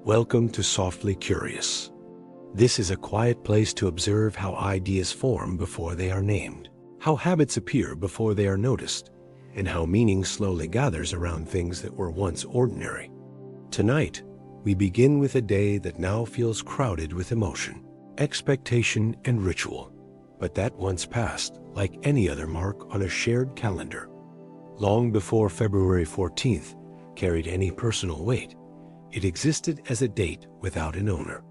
Welcome to Softly Curious. This is a quiet place to observe how ideas form before they are named, how habits appear before they are noticed, and how meaning slowly gathers around things that were once ordinary. Tonight, we begin with a day that now feels crowded with emotion, expectation, and ritual, but that once passed like any other mark on a shared calendar. Long before February 14th carried any personal weight, it existed as a date without an owner.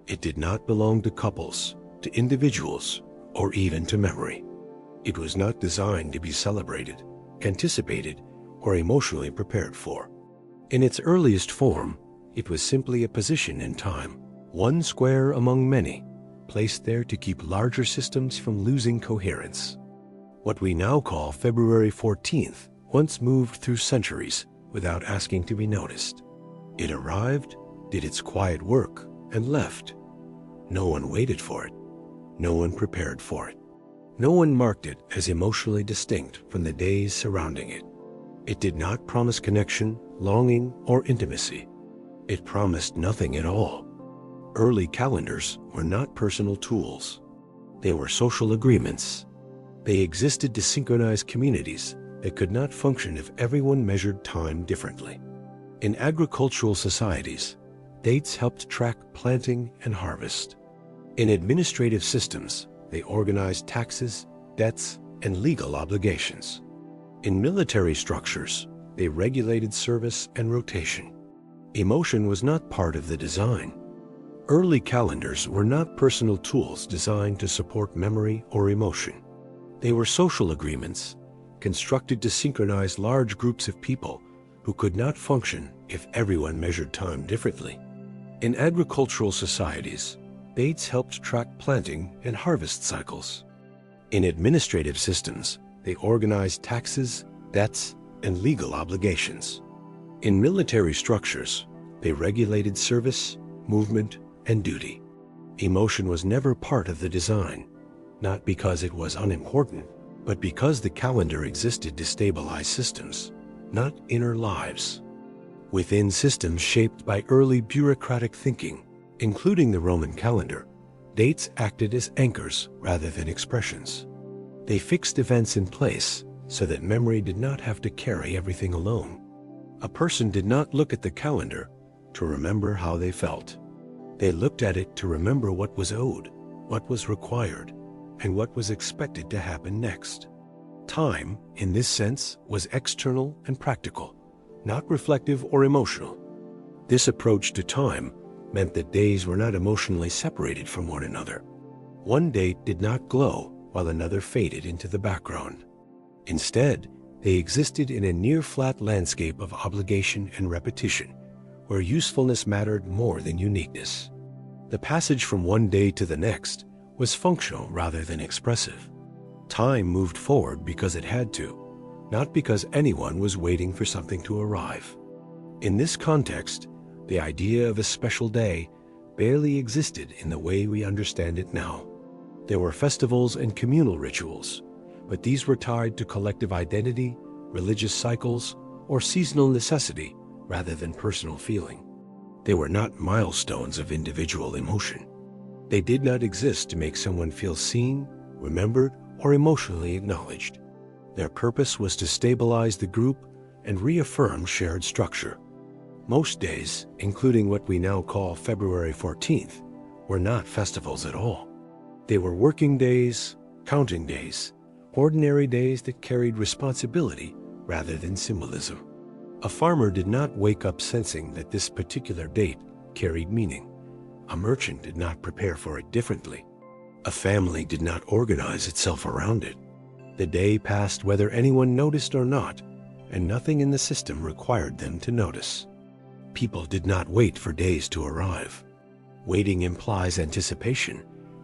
It did not belong to couples, to individuals, or even to memory. It was not designed to be celebrated, anticipated, or emotionally prepared for. In its earliest form, it was simply a position in time, one square among many, placed there to keep larger systems from losing coherence. What we now call February 14th once moved through centuries without asking to be noticed. It arrived, did its quiet work, and left. No one waited for it. No one prepared for it. No one marked it as emotionally distinct from the days surrounding it. It did not promise connection, longing, or intimacy. It promised nothing at all. Early calendars were not personal tools. They were social agreements. They existed to synchronize communities that could not function if everyone measured time differently. In agricultural societies, dates helped track planting and harvest. In administrative systems, they organized taxes, debts, and legal obligations. In military structures, they regulated service and rotation. Emotion was not part of the design. Early calendars were not personal tools designed to support memory or emotion. They were social agreements, constructed to synchronize large groups of people who could not function if everyone measured time differently. In agricultural societies, dates helped track planting and harvest cycles. In administrative systems, they organized taxes, debts, and legal obligations. In military structures, they regulated service, movement, and duty. Emotion was never part of the design, not because it was unimportant, but because the calendar existed to stabilize systems, not inner lives. Within systems shaped by early bureaucratic thinking, including the Roman calendar, dates acted as anchors rather than expressions. They fixed events in place so that memory did not have to carry everything alone. A person did not look at the calendar to remember how they felt. They looked at it to remember what was owed, what was required, and what was expected to happen next. Time, in this sense, was external and practical, not reflective or emotional. This approach to time meant that days were not emotionally separated from one another. One date did not glow while another faded into the background. Instead, they existed in a near-flat landscape of obligation and repetition, where usefulness mattered more than uniqueness. The passage from one day to the next was functional rather than expressive. Time moved forward because it had to, not because anyone was waiting for something to arrive. In this context, the idea of a special day barely existed in the way we understand it now. There were festivals and communal rituals, but these were tied to collective identity, religious cycles, or seasonal necessity rather than personal feeling. They were not milestones of individual emotion. They did not exist to make someone feel seen, remembered, or emotionally acknowledged. Their purpose was to stabilize the group and reaffirm shared structure. Most days, including what we now call February 14th, were not festivals at all. They were working days, counting days, ordinary days that carried responsibility rather than symbolism. A farmer did not wake up sensing that this particular date carried meaning. A merchant did not prepare for it differently. A family did not organize itself around it. The day passed whether anyone noticed or not, and nothing in the system required them to notice. People did not wait for days to arrive. Waiting implies anticipation,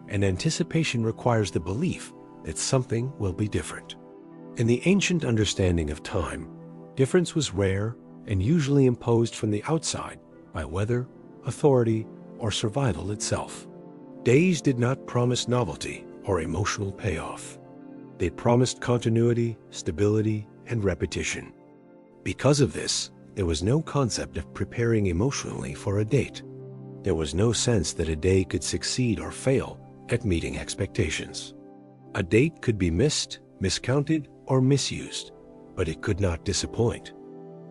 and anticipation requires the belief that something will be different. In the ancient understanding of time, difference was rare and usually imposed from the outside by weather, authority, or survival itself. Days did not promise novelty or emotional payoff. They promised continuity, stability, and repetition. Because of this, there was no concept of preparing emotionally for a date. There was no sense that a day could succeed or fail at meeting expectations. A date could be missed, miscounted, or misused, but it could not disappoint.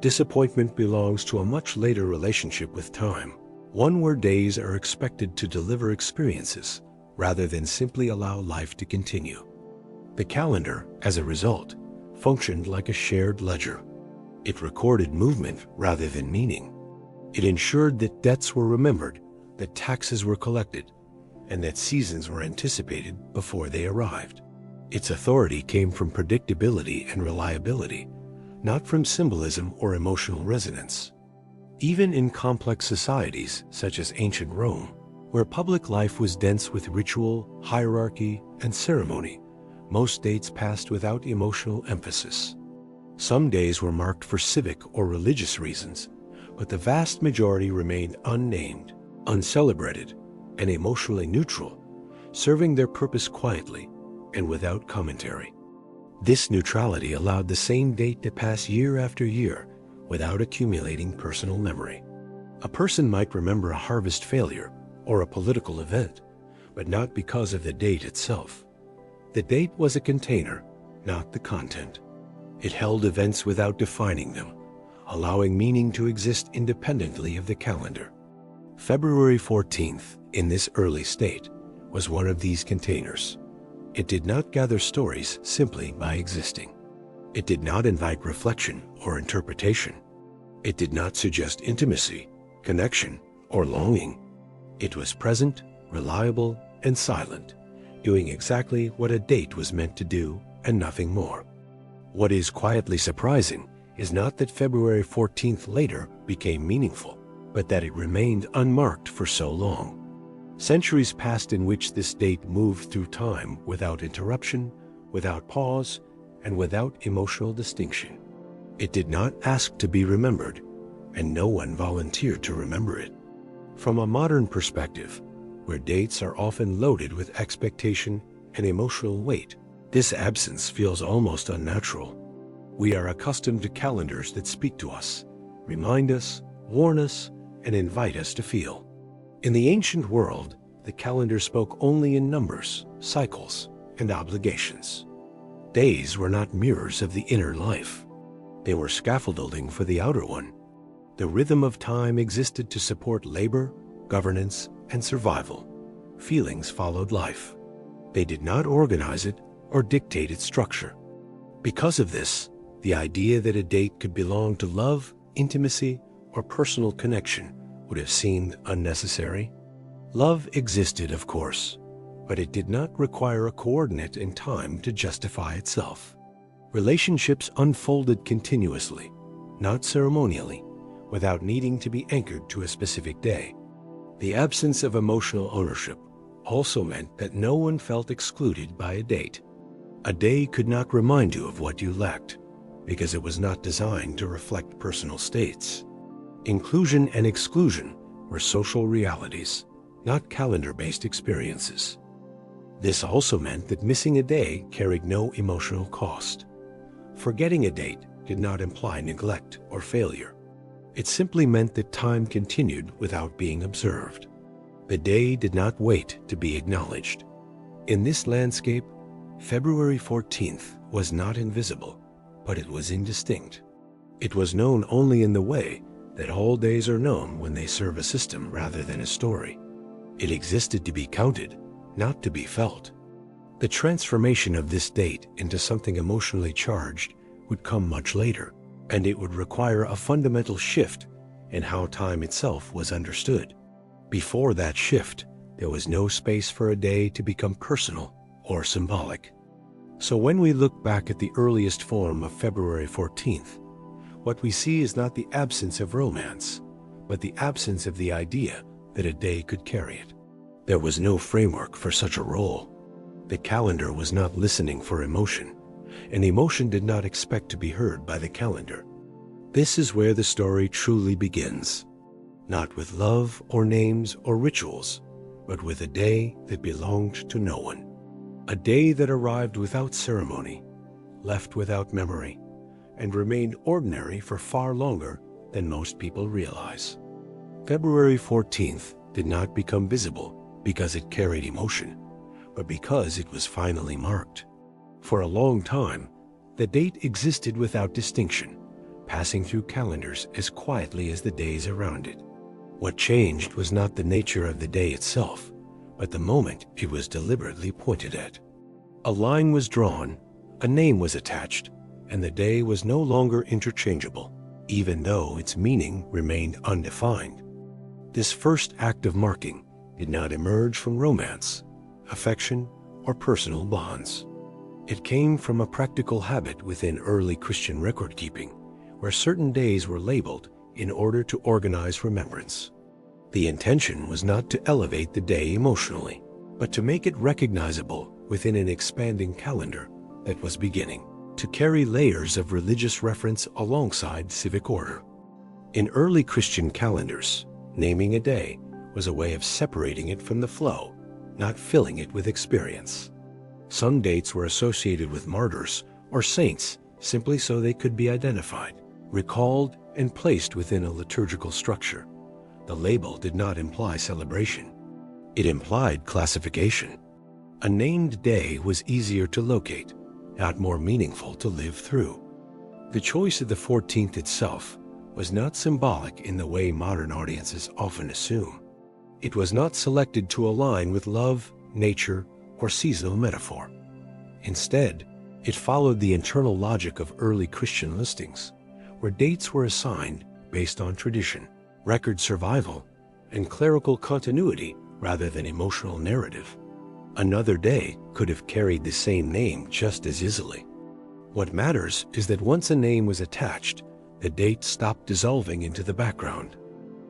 Disappointment belongs to a much later relationship with time, one where days are expected to deliver experiences rather than simply allow life to continue. The calendar, as a result, functioned like a shared ledger. It recorded movement rather than meaning. It ensured that debts were remembered, that taxes were collected, and that seasons were anticipated before they arrived. Its authority came from predictability and reliability, not from symbolism or emotional resonance. Even in complex societies such as ancient Rome, where public life was dense with ritual, hierarchy, and ceremony, most dates passed without emotional emphasis. Some days were marked for civic or religious reasons, but the vast majority remained unnamed, uncelebrated, and emotionally neutral, serving their purpose quietly and without commentary. This neutrality allowed the same date to pass year after year without accumulating personal memory. A person might remember a harvest failure or a political event, but not because of the date itself. The date was a container, not the content. It held events without defining them, allowing meaning to exist independently of the calendar. February 14th, in this early state, was one of these containers. It did not gather stories simply by existing. It did not invite reflection or interpretation. It did not suggest intimacy, connection, or longing. It was present, reliable, and silent, doing exactly what a date was meant to do and nothing more. What is quietly surprising is not that February 14th later became meaningful, but that it remained unmarked for so long. Centuries passed in which this date moved through time without interruption, without pause, and without emotional distinction. It did not ask to be remembered, and no one volunteered to remember it. From a modern perspective, where dates are often loaded with expectation and emotional weight, this absence feels almost unnatural. We are accustomed to calendars that speak to us, remind us, warn us, and invite us to feel. In the ancient world, the calendar spoke only in numbers, cycles, and obligations. Days were not mirrors of the inner life. They were scaffolding for the outer one. The rhythm of time existed to support labor, governance, and survival. Feelings followed life. They did not organize it or dictate its structure. Because of this, the idea that a date could belong to love, intimacy, or personal connection would have seemed unnecessary. Love existed, of course, but it did not require a coordinate in time to justify itself. Relationships unfolded continuously, not ceremonially, without needing to be anchored to a specific day. The absence of emotional ownership also meant that no one felt excluded by a date. A day could not remind you of what you lacked, because it was not designed to reflect personal states. Inclusion and exclusion were social realities, not calendar-based experiences. This also meant that missing a day carried no emotional cost. Forgetting a date did not imply neglect or failure. It simply meant that time continued without being observed. The day did not wait to be acknowledged. In this landscape, February 14th was not invisible, but it was indistinct. It was known only in the way that all days are known when they serve a system rather than a story. It existed to be counted, not to be felt. The transformation of this date into something emotionally charged would come much later, and it would require a fundamental shift in how time itself was understood. Before that shift, there was no space for a day to become personal or symbolic. So when we look back at the earliest form of February 14th, what we see is not the absence of romance, but the absence of the idea that a day could carry it. There was no framework for such a role. The calendar was not listening for emotion, and emotion did not expect to be heard by the calendar. This is where the story truly begins, not with love or names or rituals, but with a day that belonged to no one. A day that arrived without ceremony, left without memory, and remained ordinary for far longer than most people realize. February 14th did not become visible because it carried emotion, but because it was finally marked. For a long time, the date existed without distinction, passing through calendars as quietly as the days around it. What changed was not the nature of the day itself, but the moment it was deliberately pointed at. A line was drawn, a name was attached, and the day was no longer interchangeable, even though its meaning remained undefined. This first act of marking did not emerge from romance, affection, or personal bonds. It came from a practical habit within early Christian record-keeping, where certain days were labeled in order to organize remembrance. The intention was not to elevate the day emotionally, but to make it recognizable within an expanding calendar that was beginning to carry layers of religious reference alongside civic order. In early Christian calendars, naming a day was a way of separating it from the flow, not filling it with experience. Some dates were associated with martyrs or saints simply so they could be identified, recalled, and placed within a liturgical structure. The label did not imply celebration. It implied classification. A named day was easier to locate, not more meaningful to live through. The choice of the 14th itself was not symbolic in the way modern audiences often assume. It was not selected to align with love, nature, or seasonal metaphor. Instead, it followed the internal logic of early Christian listings, where dates were assigned based on tradition, record survival, and clerical continuity rather than emotional narrative. Another day could have carried the same name just as easily. What matters is that once a name was attached, the date stopped dissolving into the background.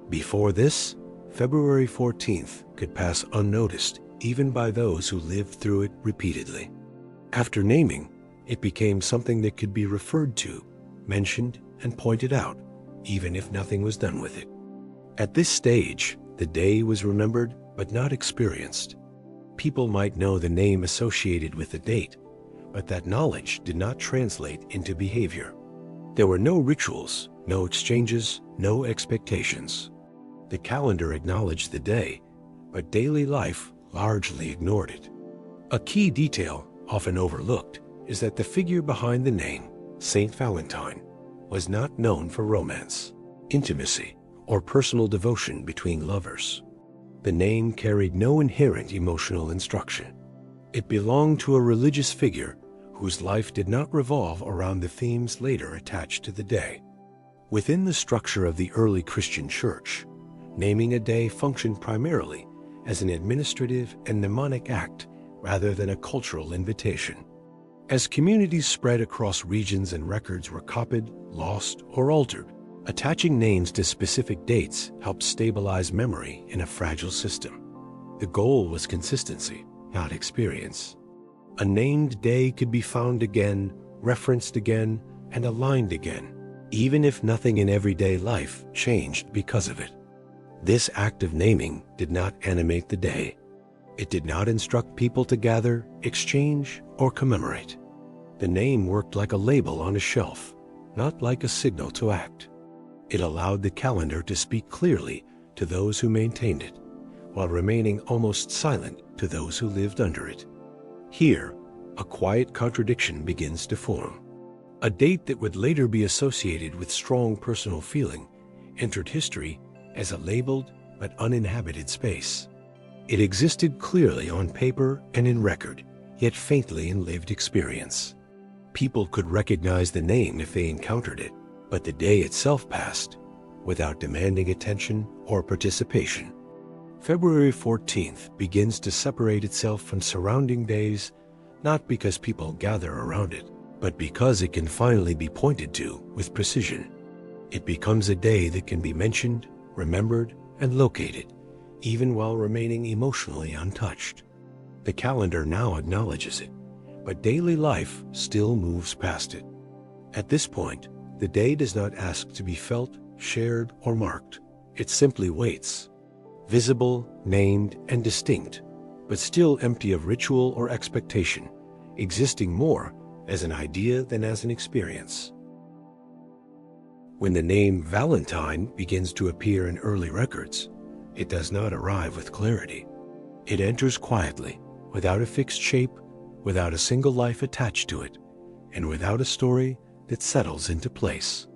Before this, February 14th could pass unnoticed even by those who lived through it repeatedly. After naming, it became something that could be referred to, mentioned, and pointed out, even if nothing was done with it. At this stage, the day was remembered but not experienced. People might know the name associated with the date, but that knowledge did not translate into behavior. There were no rituals, no exchanges, no expectations. The calendar acknowledged the day, but daily life largely ignored it. A key detail, often overlooked, is that the figure behind the name, Saint Valentine, was not known for romance, intimacy, or personal devotion between lovers. The name carried no inherent emotional instruction. It belonged to a religious figure whose life did not revolve around the themes later attached to the day. Within the structure of the early Christian church, naming a day functioned primarily as an administrative and mnemonic act rather than a cultural invitation. As communities spread across regions and records were copied, lost, or altered, attaching names to specific dates helped stabilize memory in a fragile system. The goal was consistency, not experience. A named day could be found again, referenced again, and aligned again, even if nothing in everyday life changed because of it. This act of naming did not animate the day. It did not instruct people to gather, exchange, or commemorate. The name worked like a label on a shelf, not like a signal to act. It allowed the calendar to speak clearly to those who maintained it, while remaining almost silent to those who lived under it. Here, a quiet contradiction begins to form. A date that would later be associated with strong personal feeling entered history as a labeled but uninhabited space. It existed clearly on paper and in record, yet faintly in lived experience. People could recognize the name if they encountered it, but the day itself passed without demanding attention or participation. February 14th begins to separate itself from surrounding days, not because people gather around it, but because it can finally be pointed to with precision. It becomes a day that can be mentioned, remembered, and located, even while remaining emotionally untouched. The calendar now acknowledges it, but daily life still moves past it. At this point, the day does not ask to be felt, shared, or marked. It simply waits. Visible, named, and distinct, but still empty of ritual or expectation, existing more as an idea than as an experience. When the name Valentine begins to appear in early records, It does not arrive with clarity. It enters quietly, without a fixed shape, without a single life attached to it, and without a story that settles into place.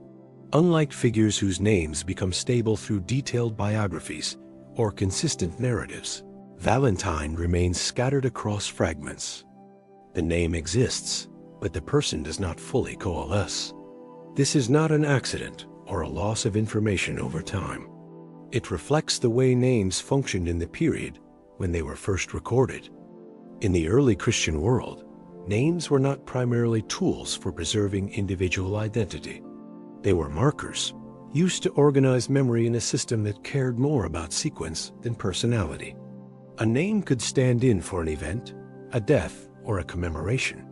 Unlike figures whose names become stable through detailed biographies or consistent narratives, Valentine remains scattered across fragments. The name exists, but the person does not fully coalesce. This is not an accident or a loss of information over time. It reflects the way names functioned in the period when they were first recorded. In the early Christian world, names were not primarily tools for preserving individual identity. They were markers, used to organize memory in a system that cared more about sequence than personality. A name could stand in for an event, a death, or a commemoration,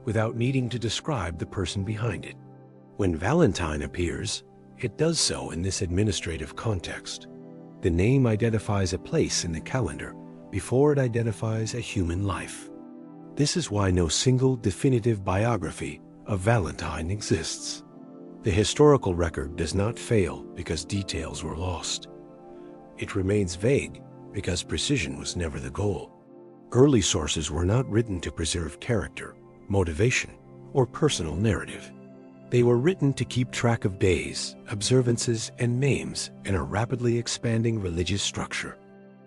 without needing to describe the person behind it. When Valentine appears, it does so in this administrative context. The name identifies a place in the calendar before it identifies a human life. This is why no single definitive biography of Valentine exists. The historical record does not fail because details were lost. It remains vague because precision was never the goal. Early sources were not written to preserve character, motivation, or personal narrative. They were written to keep track of days, observances, and names in a rapidly expanding religious structure.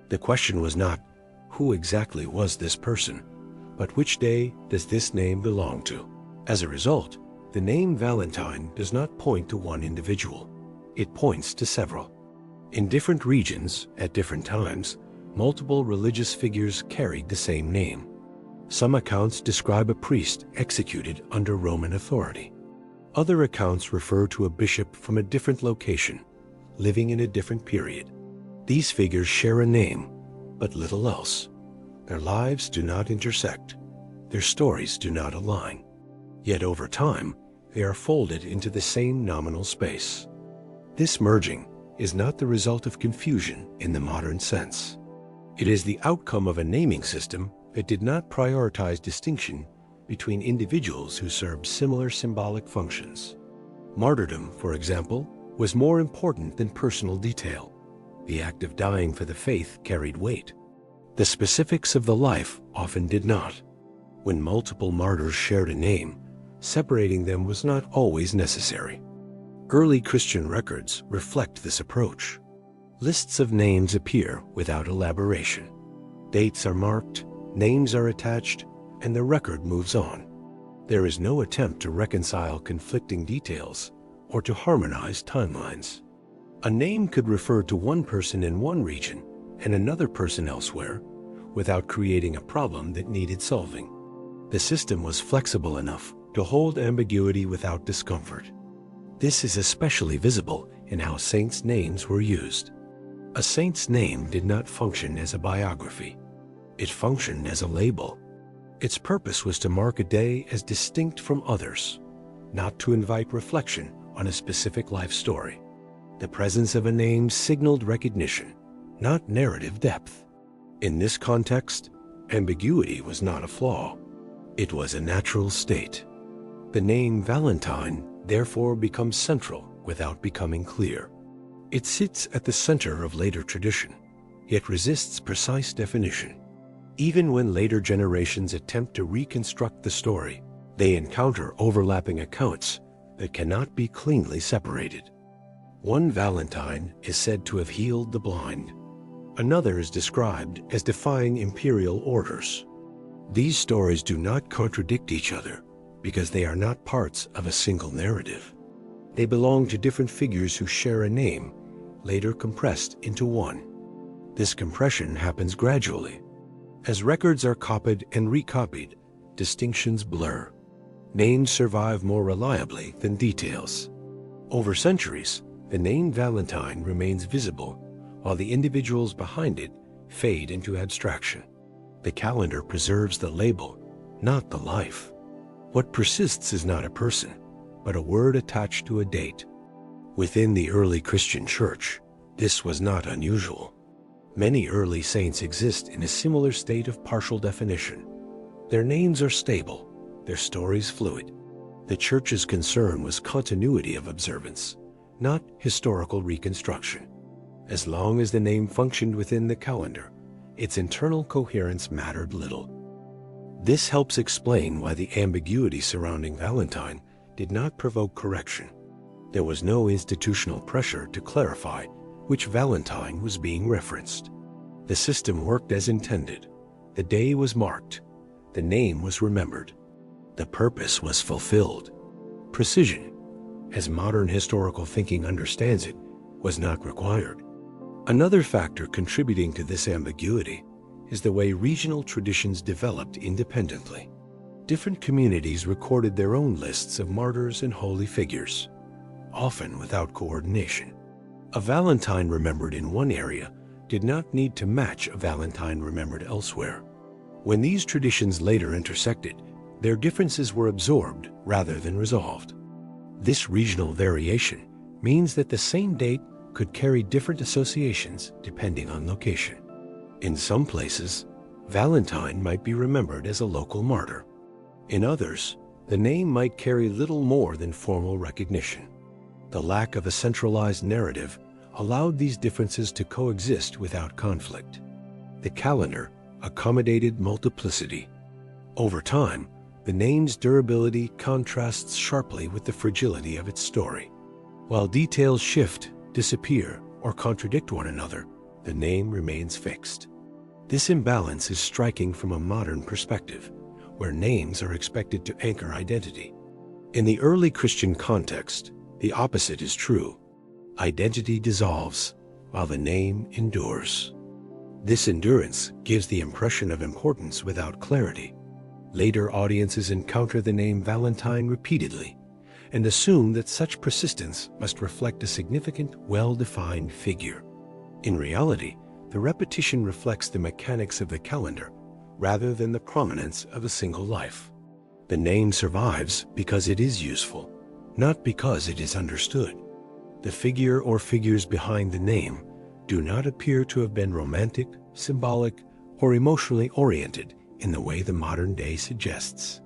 The question was not, who exactly was this person, but which day does this name belong to? As a result, the name Valentine does not point to one individual. It points to several. In different regions, at different times, multiple religious figures carried the same name. Some accounts describe a priest executed under Roman authority. Other accounts refer to a bishop from a different location, living in a different period. These figures share a name, but little else. Their lives do not intersect. Their stories do not align. Yet over time, they are folded into the same nominal space. This merging is not the result of confusion in the modern sense. It is the outcome of a naming system that did not prioritize distinction between individuals who served similar symbolic functions. Martyrdom, for example, was more important than personal detail. The act of dying for the faith carried weight. The specifics of the life often did not. When multiple martyrs shared a name, separating them was not always necessary. Early Christian records reflect this approach. Lists of names appear without elaboration. Dates are marked, names are attached, and the record moves on. There is no attempt to reconcile conflicting details or to harmonize timelines. A name could refer to one person in one region and another person elsewhere without creating a problem that needed solving. The system was flexible enough to hold ambiguity without discomfort. This is especially visible in how saints' names were used. A saint's name did not function as a biography. It functioned as a label. Its purpose was to mark a day as distinct from others, not to invite reflection on a specific life story. The presence of a name signaled recognition, not narrative depth. In this context, ambiguity was not a flaw. It was a natural state. The name Valentine therefore becomes central without becoming clear. It sits at the center of later tradition, yet resists precise definition. Even when later generations attempt to reconstruct the story, they encounter overlapping accounts that cannot be cleanly separated. One Valentine is said to have healed the blind. Another is described as defying imperial orders. These stories do not contradict each other because they are not parts of a single narrative. They belong to different figures who share a name, later compressed into one. This compression happens gradually. As records are copied and recopied, distinctions blur. Names survive more reliably than details. Over centuries, the name Valentine remains visible, while the individuals behind it fade into abstraction. The calendar preserves the label, not the life. What persists is not a person, but a word attached to a date. Within the early Christian church, this was not unusual. Many early saints exist in a similar state of partial definition. Their names are stable, their stories fluid. The church's concern was continuity of observance, not historical reconstruction. As long as the name functioned within the calendar, its internal coherence mattered little. This helps explain why the ambiguity surrounding Valentine did not provoke correction. There was no institutional pressure to clarify which Valentine was being referenced. The system worked as intended. The day was marked. The name was remembered. The purpose was fulfilled. Precision, as modern historical thinking understands it, was not required. Another factor contributing to this ambiguity is the way regional traditions developed independently. Different communities recorded their own lists of martyrs and holy figures, often without coordination. A Valentine remembered in one area did not need to match a Valentine remembered elsewhere. When these traditions later intersected, their differences were absorbed rather than resolved. This regional variation means that the same date could carry different associations depending on location. In some places, Valentine might be remembered as a local martyr. In others, the name might carry little more than formal recognition. The lack of a centralized narrative allowed these differences to coexist without conflict. The calendar accommodated multiplicity. Over time, the name's durability contrasts sharply with the fragility of its story. While details shift, disappear, or contradict one another, the name remains fixed. This imbalance is striking from a modern perspective, where names are expected to anchor identity. In the early Christian context, the opposite is true. Identity dissolves, while the name endures. This endurance gives the impression of importance without clarity. Later audiences encounter the name Valentine repeatedly and assume that such persistence must reflect a significant, well-defined figure. In reality, the repetition reflects the mechanics of the calendar rather than the prominence of a single life. The name survives because it is useful, not because it is understood. The figure or figures behind the name do not appear to have been romantic, symbolic, or emotionally oriented in the way the modern day suggests.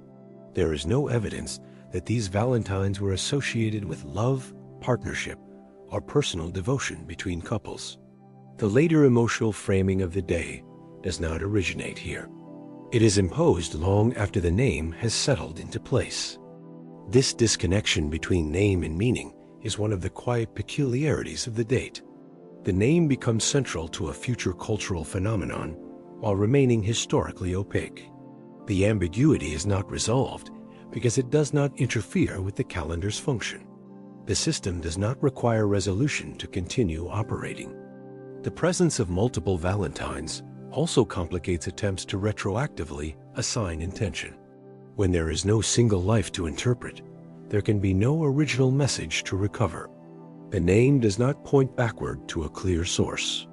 There is no evidence that these Valentines were associated with love, partnership, or personal devotion between couples. The later emotional framing of the day does not originate here. It is imposed long after the name has settled into place. This disconnection between name and meaning is one of the quiet peculiarities of the date. The name becomes central to a future cultural phenomenon while remaining historically opaque. The ambiguity is not resolved because it does not interfere with the calendar's function. The system does not require resolution to continue operating. The presence of multiple Valentines also complicates attempts to retroactively assign intention. When there is no single life to interpret, there can be no original message to recover. The name does not point backward to a clear source.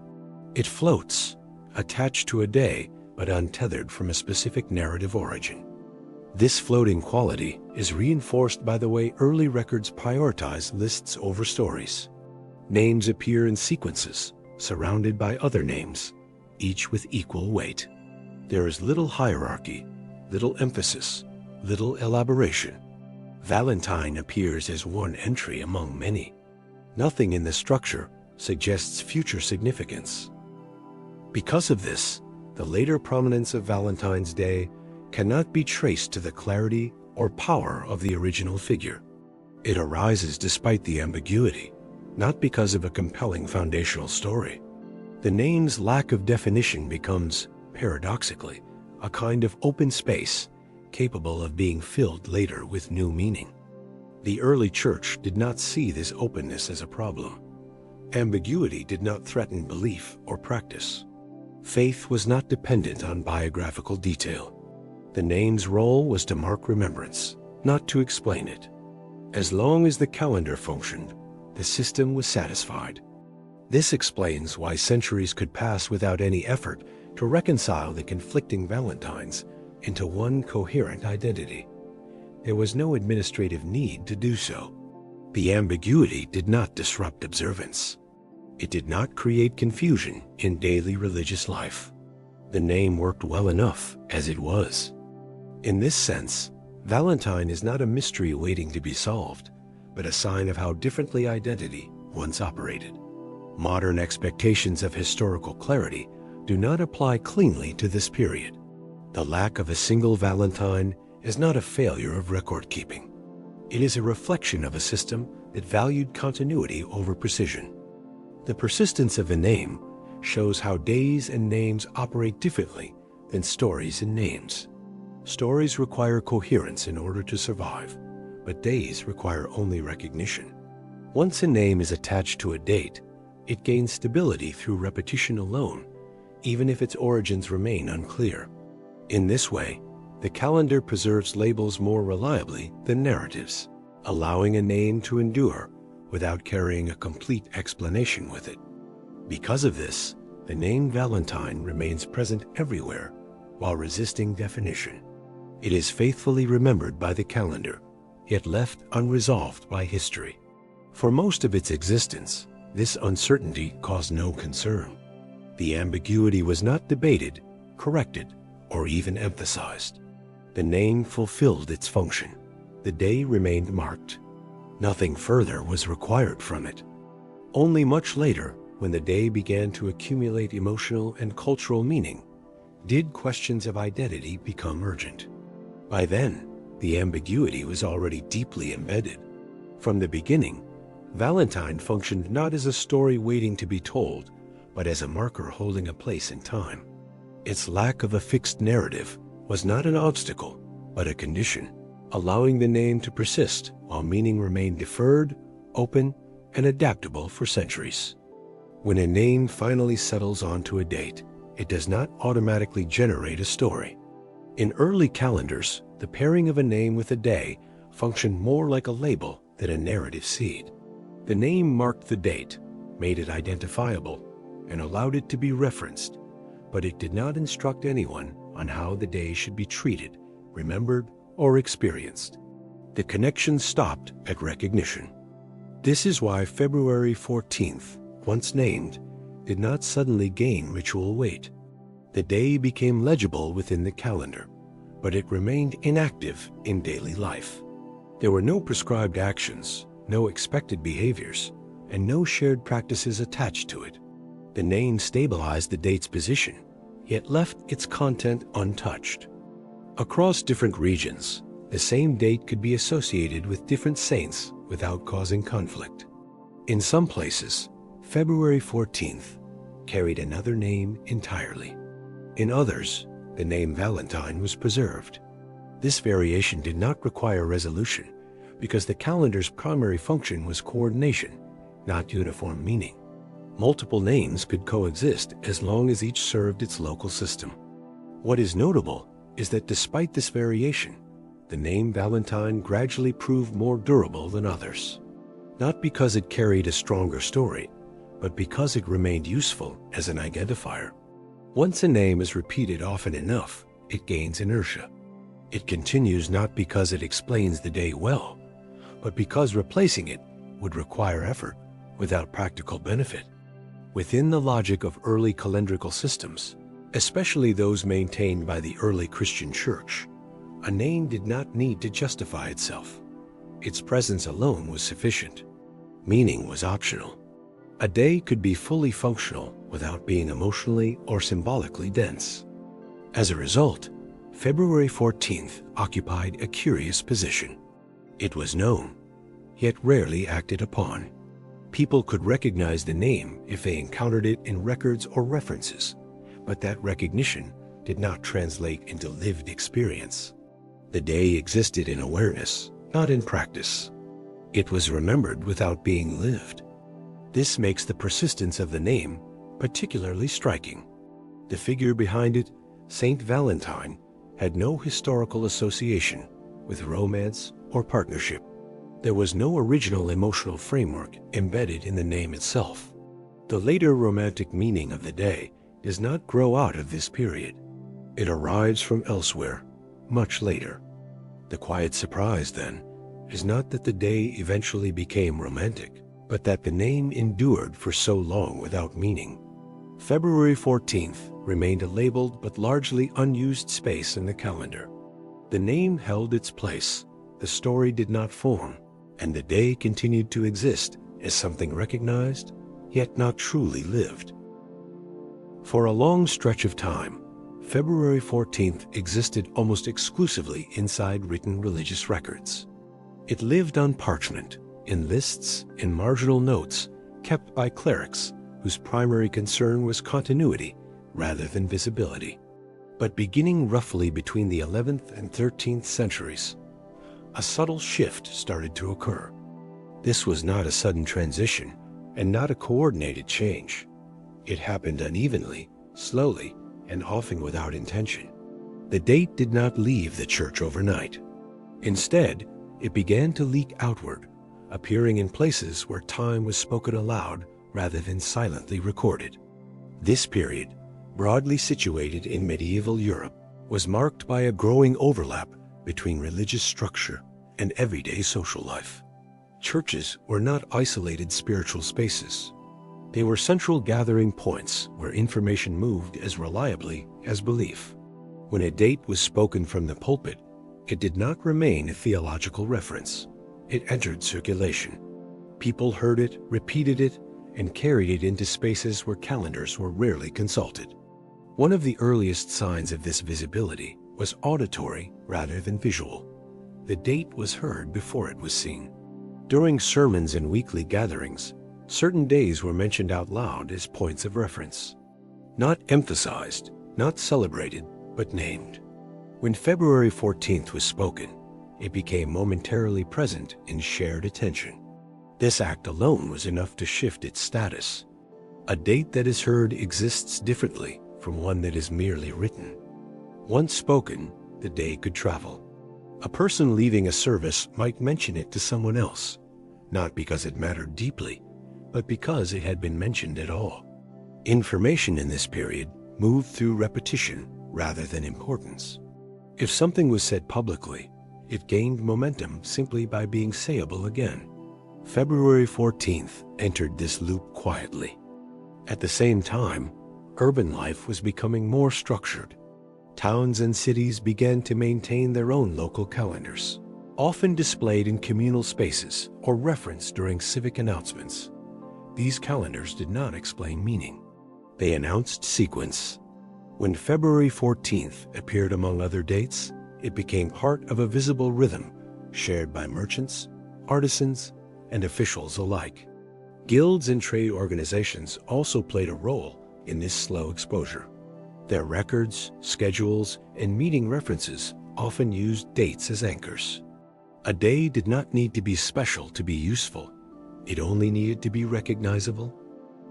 It floats, attached to a day but untethered from a specific narrative origin. This floating quality is reinforced by the way early records prioritize lists over stories. Names appear in sequences, surrounded by other names, each with equal weight. There is little hierarchy, little emphasis, little elaboration. Valentine appears as one entry among many. Nothing in the structure suggests future significance. Because of this, the later prominence of Valentine's Day cannot be traced to the clarity or power of the original figure. It arises despite the ambiguity, not because of a compelling foundational story. The name's lack of definition becomes, paradoxically, a kind of open space capable of being filled later with new meaning. The early church did not see this openness as a problem. Ambiguity did not threaten belief or practice. Faith was not dependent on biographical detail. The name's role was to mark remembrance, not to explain it. As long as the calendar functioned, the system was satisfied. This explains why centuries could pass without any effort to reconcile the conflicting Valentines into one coherent identity. There was no administrative need to do so. The ambiguity did not disrupt observance. It did not create confusion in daily religious life. The name worked well enough as it was. In this sense, Valentine is not a mystery waiting to be solved, but a sign of how differently identity once operated. Modern expectations of historical clarity do not apply cleanly to this period. The lack of a single Valentine is not a failure of record keeping. It is a reflection of a system that valued continuity over precision. The persistence of a name shows how days and names operate differently than stories and names. Stories require coherence in order to survive, but days require only recognition. Once a name is attached to a date, it gains stability through repetition alone, even if its origins remain unclear. In this way, the calendar preserves labels more reliably than narratives, allowing a name to endure without carrying a complete explanation with it. Because of this, the name Valentine remains present everywhere while resisting definition. It is faithfully remembered by the calendar, yet left unresolved by history. For most of its existence, this uncertainty caused no concern. The ambiguity was not debated, corrected, or even emphasized. The name fulfilled its function. The day remained marked. Nothing further was required from it. Only much later, when the day began to accumulate emotional and cultural meaning, did questions of identity become urgent. By then, the ambiguity was already deeply embedded. From the beginning, Valentine functioned not as a story waiting to be told, but as a marker holding a place in time. Its lack of a fixed narrative was not an obstacle, but a condition, allowing the name to persist while meaning remained deferred, open, and adaptable for centuries. When a name finally settles onto a date, it does not automatically generate a story. In early calendars, the pairing of a name with a day functioned more like a label than a narrative seed. The name marked the date, made it identifiable, and allowed it to be referenced, but it did not instruct anyone on how the day should be treated, remembered, or experienced. The connection stopped at recognition. This is why February 14th, once named, did not suddenly gain ritual weight. The day became legible within the calendar, but it remained inactive in daily life. There were no prescribed actions, no expected behaviors, and no shared practices attached to it. The name stabilized the date's position, yet left its content untouched. Across different regions, the same date could be associated with different saints without causing conflict. In some places, February 14th carried another name entirely. In others, the name Valentine was preserved. This variation did not require resolution because the calendar's primary function was coordination, not uniform meaning. Multiple names could coexist as long as each served its local system. What is notable is that despite this variation, the name Valentine gradually proved more durable than others. Not because it carried a stronger story, but because it remained useful as an identifier. Once a name is repeated often enough, it gains inertia. It continues not because it explains the day well, but because replacing it would require effort without practical benefit. Within the logic of early calendrical systems, especially those maintained by the early Christian Church, a name did not need to justify itself. Its presence alone was sufficient. Meaning was optional. A day could be fully functional without being emotionally or symbolically dense. As a result, February 14th occupied a curious position. It was known, yet rarely acted upon. People could recognize the name if they encountered it in records or references, but that recognition did not translate into lived experience. The day existed in awareness, not in practice. It was remembered without being lived. This makes the persistence of the name particularly striking. The figure behind it, Saint Valentine, had no historical association with romance or partnership. There was no original emotional framework embedded in the name itself. The later romantic meaning of the day does not grow out of this period. It arrives from elsewhere, much later. The quiet surprise, then, is not that the day eventually became romantic, but that the name endured for so long without meaning. February 14th remained a labeled but largely unused space in the calendar. The name held its place, the story did not form, and the day continued to exist as something recognized, yet not truly lived. For a long stretch of time, February 14th existed almost exclusively inside written religious records. It lived on parchment, in lists, in marginal notes, kept by clerics whose primary concern was continuity rather than visibility. But beginning roughly between the 11th and 13th centuries, a subtle shift started to occur. This was not a sudden transition and not a coordinated change. It happened unevenly, slowly, and often without intention. The date did not leave the church overnight. Instead, it began to leak outward, appearing in places where time was spoken aloud rather than silently recorded. This period, broadly situated in medieval Europe, was marked by a growing overlap between religious structure and everyday social life. Churches were not isolated spiritual spaces. They were central gathering points where information moved as reliably as belief. When a date was spoken from the pulpit, it did not remain a theological reference. It entered circulation. People heard it, repeated it, and carried it into spaces where calendars were rarely consulted. One of the earliest signs of this visibility was auditory rather than visual. The date was heard before it was seen. During sermons and weekly gatherings, certain days were mentioned out loud as points of reference. Not emphasized, not celebrated, but named. When February 14th was spoken, it became momentarily present in shared attention. This act alone was enough to shift its status. A date that is heard exists differently from one that is merely written. Once spoken, the day could travel. A person leaving a service might mention it to someone else, not because it mattered deeply, but because it had been mentioned at all. Information in this period moved through repetition rather than importance. If something was said publicly, it gained momentum simply by being sayable again. February 14th entered this loop quietly. At the same time, urban life was becoming more structured. Towns and cities began to maintain their own local calendars, often displayed in communal spaces or referenced during civic announcements. These calendars did not explain meaning. They announced sequence. When February 14th appeared among other dates, it became part of a visible rhythm shared by merchants, artisans, and officials alike. Guilds and trade organizations also played a role in this slow exposure. Their records, schedules, and meeting references often used dates as anchors. A day did not need to be special to be useful. It only needed to be recognizable.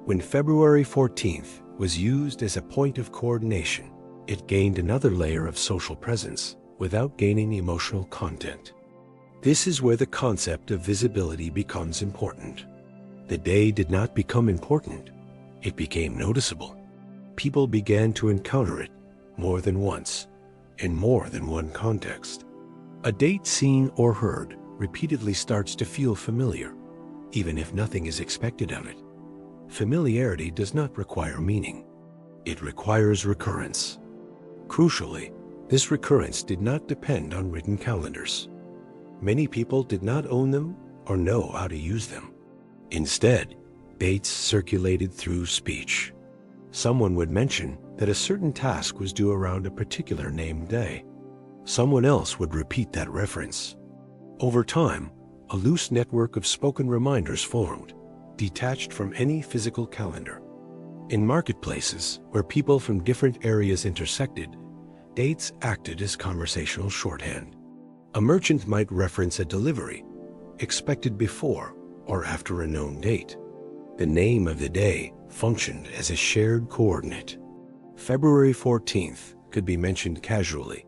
When February 14th was used as a point of coordination, it gained another layer of social presence without gaining emotional content. This is where the concept of visibility becomes important. The day did not become important. It became noticeable. People began to encounter it more than once, in more than one context. A date seen or heard repeatedly starts to feel familiar, even if nothing is expected of it. Familiarity does not require meaning. It requires recurrence. Crucially, this recurrence did not depend on written calendars. Many people did not own them or know how to use them. Instead, dates circulated through speech. Someone would mention that a certain task was due around a particular named day. Someone else would repeat that reference. Over time, a loose network of spoken reminders formed, detached from any physical calendar. In marketplaces, where people from different areas intersected, dates acted as conversational shorthand. A merchant might reference a delivery, expected before or after a known date. The name of the day functioned as a shared coordinate. February 14th could be mentioned casually,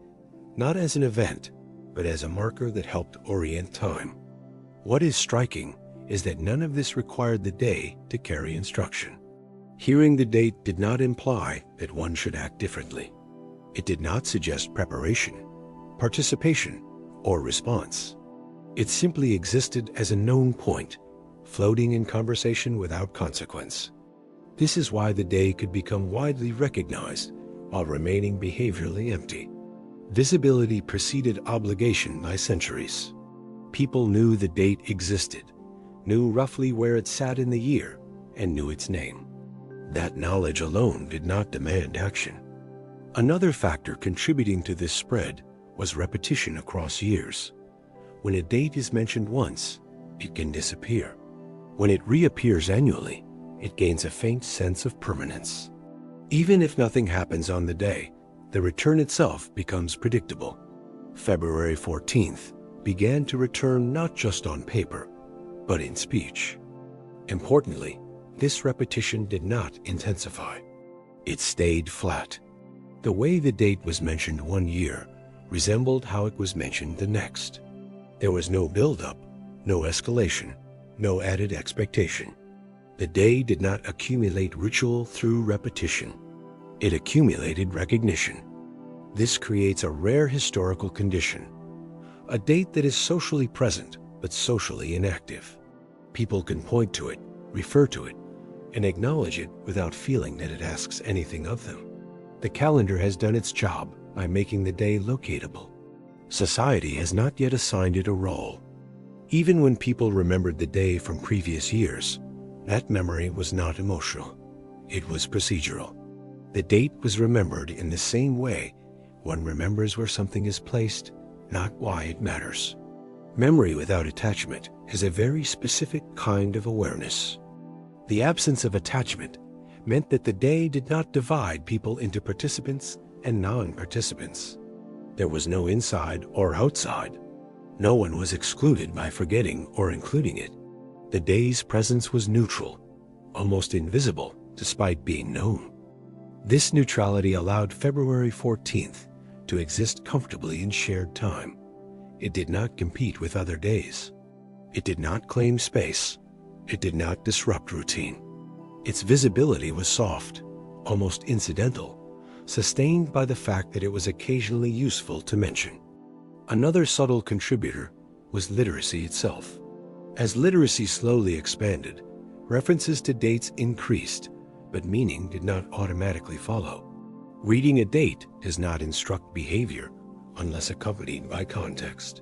not as an event, but as a marker that helped orient time. What is striking is that none of this required the day to carry instruction. Hearing the date did not imply that one should act differently. It did not suggest preparation, participation, or response. It simply existed as a known point, floating in conversation without consequence. This is why the day could become widely recognized while remaining behaviorally empty. Visibility preceded obligation by centuries. People knew the date existed, knew roughly where it sat in the year, and knew its name. That knowledge alone did not demand action. Another factor contributing to this spread was repetition across years. When a date is mentioned once, it can disappear. When it reappears annually, it gains a faint sense of permanence. Even if nothing happens on the day, the return itself becomes predictable. February 14th began to return not just on paper, but in speech. Importantly, this repetition did not intensify. It stayed flat. The way the date was mentioned one year resembled how it was mentioned the next. There was no build-up, no escalation, no added expectation. The day did not accumulate ritual through repetition. It accumulated recognition. This creates a rare historical condition, a date that is socially present but socially inactive. People can point to it, refer to it, and acknowledge it without feeling that it asks anything of them. The calendar has done its job by making the day locatable. Society has not yet assigned it a role. Even when people remembered the day from previous years, that memory was not emotional. It was procedural. The date was remembered in the same way one remembers where something is placed, not why it matters. Memory without attachment is a very specific kind of awareness. The absence of attachment meant that the day did not divide people into participants and non-participants. There was no inside or outside. No one was excluded by forgetting or including it. The day's presence was neutral, almost invisible despite being known. This neutrality allowed February 14th to exist comfortably in shared time. It did not compete with other days. It did not claim space. It did not disrupt routine. Its visibility was soft, almost incidental, sustained by the fact that it was occasionally useful to mention. Another subtle contributor was literacy itself. As literacy slowly expanded, references to dates increased, but meaning did not automatically follow. Reading a date does not instruct behavior unless accompanied by context.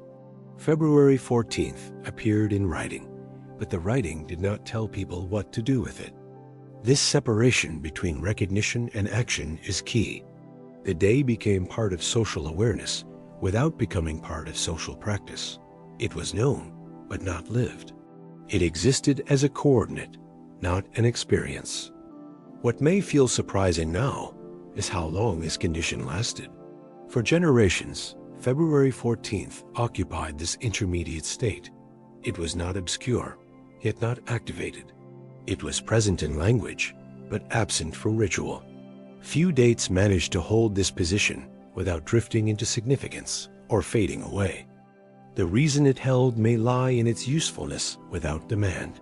February 14th appeared in writing, but the writing did not tell people what to do with it. This separation between recognition and action is key. The day became part of social awareness without becoming part of social practice. It was known, but not lived. It existed as a coordinate, not an experience. What may feel surprising now is how long this condition lasted. For generations, February 14th occupied this intermediate state. It was not obscure, yet not activated. It was present in language, but absent from ritual. Few dates managed to hold this position without drifting into significance or fading away. The reason it held may lie in its usefulness without demand.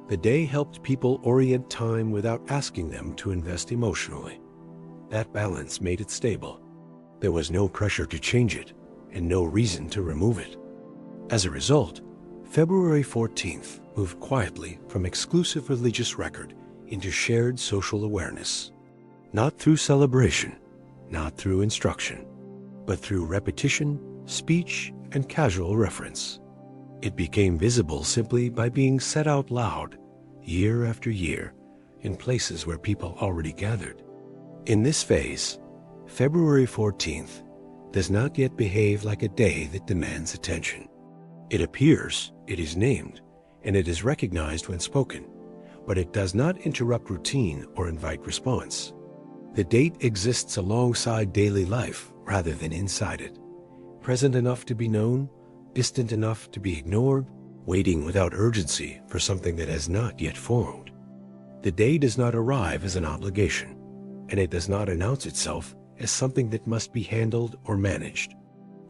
The day helped people orient time without asking them to invest emotionally. That balance made it stable. There was no pressure to change it and no reason to remove it. As a result, February 14th moved quietly from exclusive religious record into shared social awareness. Not through celebration, not through instruction, but through repetition, speech, and casual reference. It became visible simply by being said out loud, year after year, in places where people already gathered. In this phase, February 14th does not yet behave like a day that demands attention. It appears, it is named, and it is recognized when spoken, but it does not interrupt routine or invite response. The date exists alongside daily life rather than inside it, present enough to be known, distant enough to be ignored, waiting without urgency for something that has not yet formed. The day does not arrive as an obligation, and it does not announce itself as something that must be handled or managed.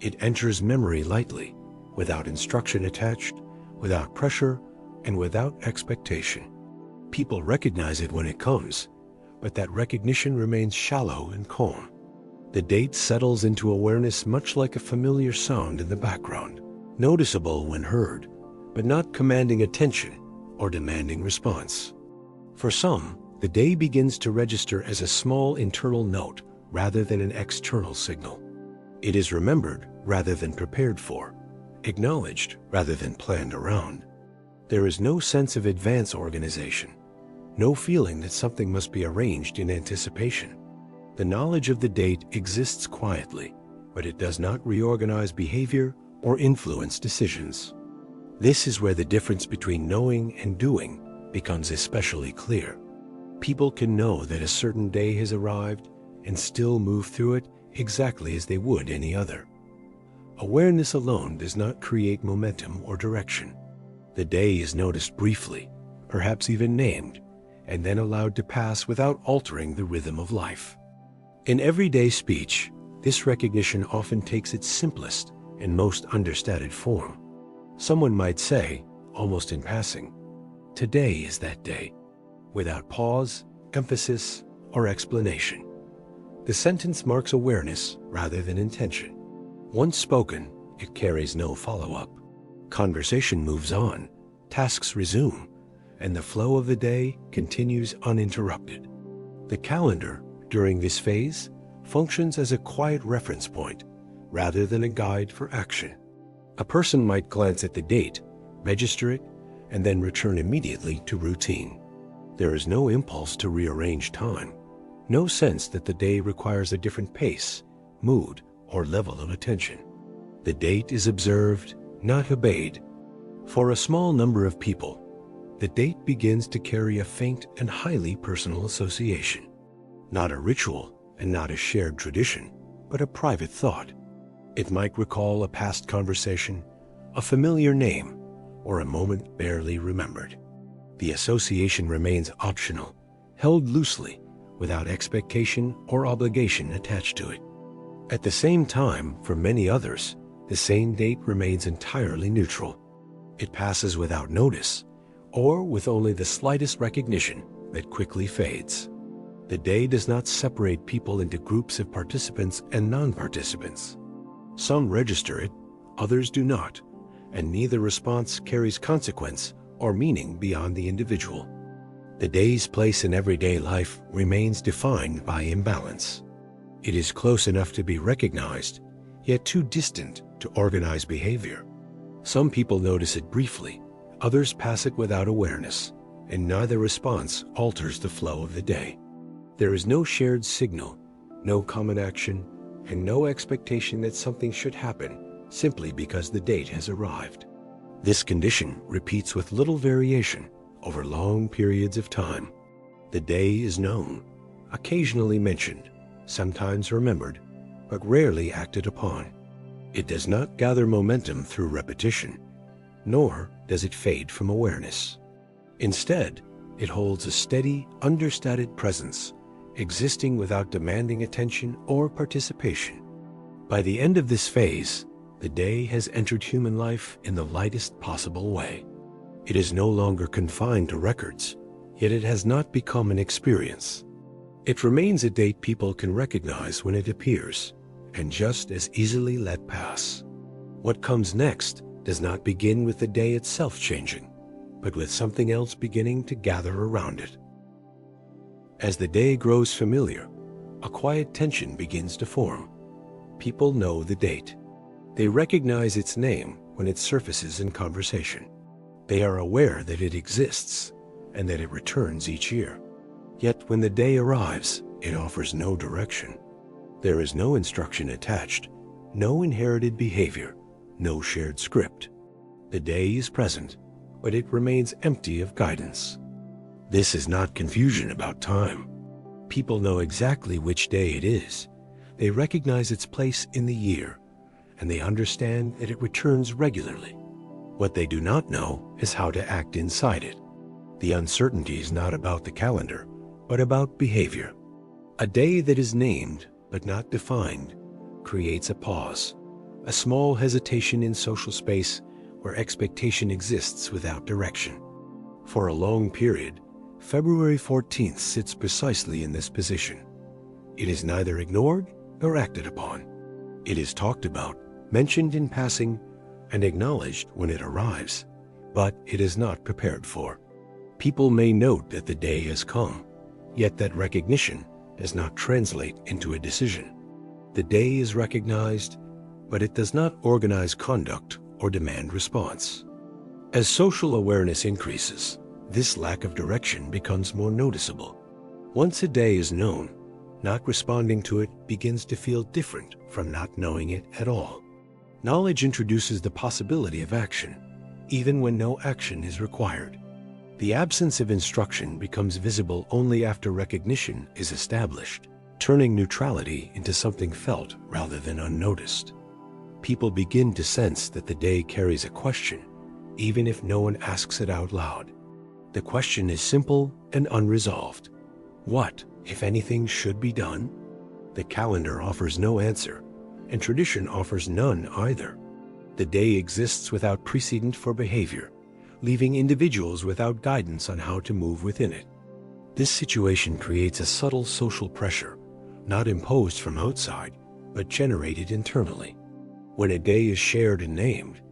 It enters memory lightly, without instruction attached, without pressure, and without expectation. People recognize it when it comes, but that recognition remains shallow and calm. The date settles into awareness much like a familiar sound in the background, noticeable when heard, but not commanding attention or demanding response. For some, the day begins to register as a small internal note rather than an external signal. It is remembered rather than prepared for, acknowledged rather than planned around. There is no sense of advance organization, no feeling that something must be arranged in anticipation. The knowledge of the date exists quietly, but it does not reorganize behavior or influence decisions. This is where the difference between knowing and doing becomes especially clear. People can know that a certain day has arrived and still move through it exactly as they would any other. Awareness alone does not create momentum or direction. The day is noticed briefly, perhaps even named, and then allowed to pass without altering the rhythm of life. In everyday speech, this recognition often takes its simplest and most understated form. Someone might say, almost in passing, "Today is that day," without pause, emphasis, or explanation. The sentence marks awareness rather than intention. Once spoken, it carries no follow-up. Conversation moves on, tasks resume, and the flow of the day continues uninterrupted. The calendar, during this phase, functions as a quiet reference point rather than a guide for action. A person might glance at the date, register it, and then return immediately to routine. There is no impulse to rearrange time, no sense that the day requires a different pace, mood, or level of attention. The date is observed, not obeyed. For a small number of people, the date begins to carry a faint and highly personal association. Not a ritual and not a shared tradition, but a private thought. It might recall a past conversation, a familiar name, or a moment barely remembered. The association remains optional, held loosely, without expectation or obligation attached to it. At the same time, for many others, the same date remains entirely neutral. It passes without notice, or with only the slightest recognition that quickly fades. The day does not separate people into groups of participants and non-participants. Some register it, others do not, and neither response carries consequence or meaning beyond the individual. The day's place in everyday life remains defined by imbalance. It is close enough to be recognized, yet too distant to organize behavior. Some people notice it briefly, others pass it without awareness, and neither response alters the flow of the day. There is no shared signal, no common action, and no expectation that something should happen simply because the date has arrived. This condition repeats with little variation over long periods of time. The day is known, occasionally mentioned, sometimes remembered, but rarely acted upon. It does not gather momentum through repetition, nor does it fade from awareness. Instead, it holds a steady, understated presence, existing without demanding attention or participation. By the end of this phase, the day has entered human life in the lightest possible way. It is no longer confined to records, yet it has not become an experience. It remains a date people can recognize when it appears, and just as easily let pass. What comes next does not begin with the day itself changing, but with something else beginning to gather around it. As the day grows familiar, a quiet tension begins to form. People know the date. They recognize its name when it surfaces in conversation. They are aware that it exists and that it returns each year. Yet when the day arrives, it offers no direction. There is no instruction attached, no inherited behavior, no shared script. The day is present, but it remains empty of guidance. This is not confusion about time. People know exactly which day it is. They recognize its place in the year, and they understand that it returns regularly. What they do not know is how to act inside it. The uncertainty is not about the calendar, but about behavior. A day that is named but not defined creates a pause, a small hesitation in social space where expectation exists without direction. For a long period, February 14th sits precisely in this position. It is neither ignored nor acted upon. It is talked about, mentioned in passing, and acknowledged when it arrives, but it is not prepared for. People may note that the day has come, yet that recognition does not translate into a decision. The day is recognized, but it does not organize conduct or demand response. As social awareness increases, This lack of direction becomes more noticeable. Once a day is known, not responding to it begins to feel different from not knowing it at all. Knowledge introduces the possibility of action, even when no action is required. The absence of instruction becomes visible only after recognition is established, turning neutrality into something felt rather than unnoticed. People begin to sense that the day carries a question, even if no one asks it out loud. The question is simple and unresolved. What, if anything, should be done? The calendar offers no answer, and tradition offers none either. The day exists without precedent for behavior, leaving individuals without guidance on how to move within it. This situation creates a subtle social pressure, not imposed from outside, but generated internally. When a day is shared and named,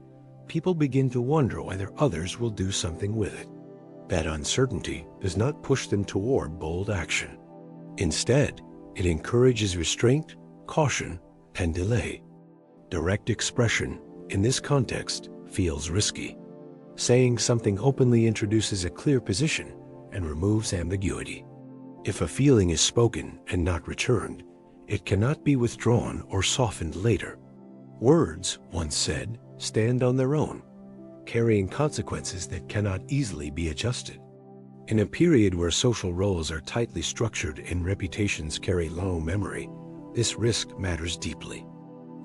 people begin to wonder whether others will do something with it. That uncertainty does not push them toward bold action. Instead, it encourages restraint, caution, and delay. Direct expression, in this context, feels risky. Saying something openly introduces a clear position and removes ambiguity. If a feeling is spoken and not returned, it cannot be withdrawn or softened later. Words, once said, stand on their own, carrying consequences that cannot easily be adjusted. In a period where social roles are tightly structured and reputations carry low memory, this risk matters deeply.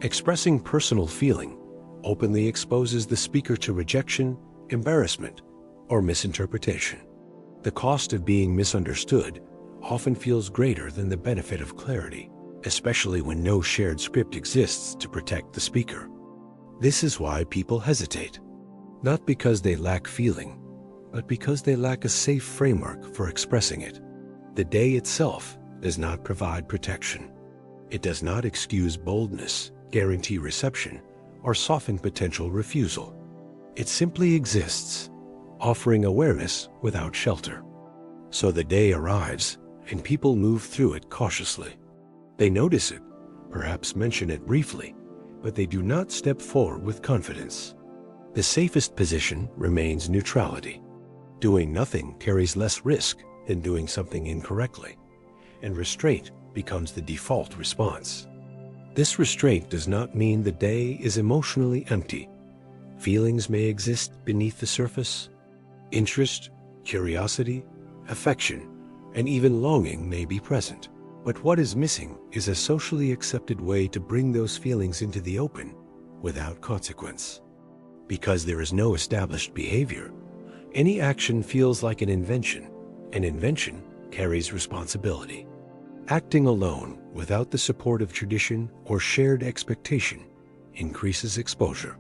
Expressing personal feeling openly exposes the speaker to rejection, embarrassment, or misinterpretation. The cost of being misunderstood often feels greater than the benefit of clarity, especially when no shared script exists to protect the speaker. This is why people hesitate, not because they lack feeling, but because they lack a safe framework for expressing it. The day itself does not provide protection. It does not excuse boldness, guarantee reception, or soften potential refusal. It simply exists, offering awareness without shelter. So the day arrives, and people move through it cautiously. They notice it, perhaps mention it briefly, but they do not step forward with confidence. The safest position remains neutrality. Doing nothing carries less risk than doing something incorrectly, and restraint becomes the default response. This restraint does not mean the day is emotionally empty. Feelings may exist beneath the surface. Interest, curiosity, affection, and even longing may be present. But what is missing is a socially accepted way to bring those feelings into the open without consequence. Because there is no established behavior, any action feels like an invention. An invention carries responsibility. Acting alone without the support of tradition or shared expectation increases exposure.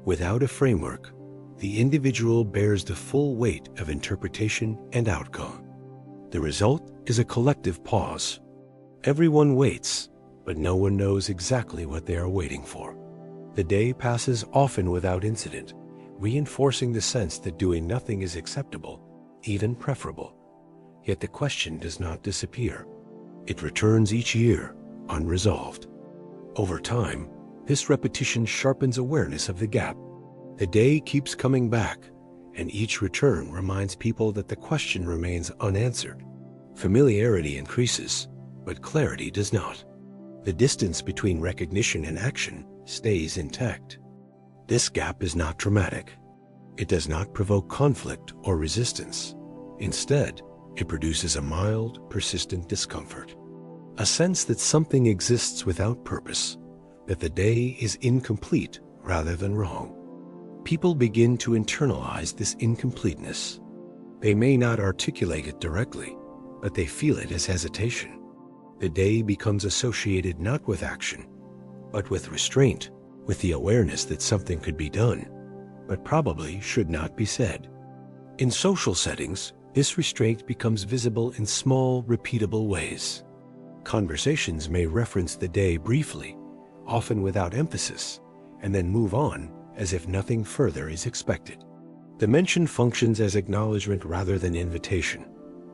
Without a framework, the individual bears the full weight of interpretation and outcome. The result is a collective pause. Everyone waits, but no one knows exactly what they are waiting for. The day passes often without incident, reinforcing the sense that doing nothing is acceptable, even preferable. Yet the question does not disappear. It returns each year, unresolved. Over time, this repetition sharpens awareness of the gap. The day keeps coming back, and each return reminds people that the question remains unanswered. Familiarity increases, but clarity does not. The distance between recognition and action stays intact. This gap is not dramatic. It does not provoke conflict or resistance. Instead, it produces a mild, persistent discomfort. A sense that something exists without purpose, that the day is incomplete rather than wrong. People begin to internalize this incompleteness. They may not articulate it directly, but they feel it as hesitation. The day becomes associated not with action, but with restraint, with the awareness that something could be done, but probably should not be said. In social settings, this restraint becomes visible in small, repeatable ways. Conversations may reference the day briefly, often without emphasis, and then move on as if nothing further is expected. The mention functions as acknowledgement rather than invitation,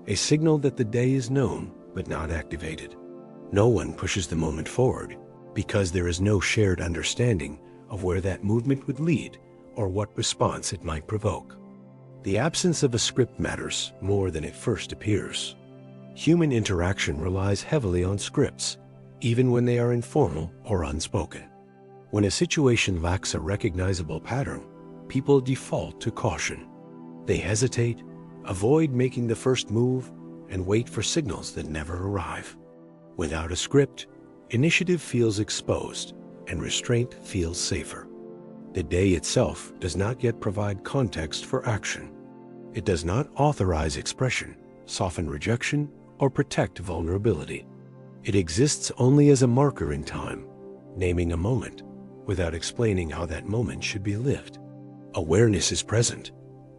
a signal that the day is known but not activated. No one pushes the moment forward because there is no shared understanding of where that movement would lead or what response it might provoke. The absence of a script matters more than it first appears. Human interaction relies heavily on scripts, even when they are informal or unspoken. When a situation lacks a recognizable pattern, people default to caution. They hesitate, avoid making the first move, and wait for signals that never arrive. Without a script, initiative feels exposed and restraint feels safer. The day itself does not yet provide context for action. It does not authorize expression, soften rejection, or protect vulnerability. It exists only as a marker in time, naming a moment without explaining how that moment should be lived. Awareness is present,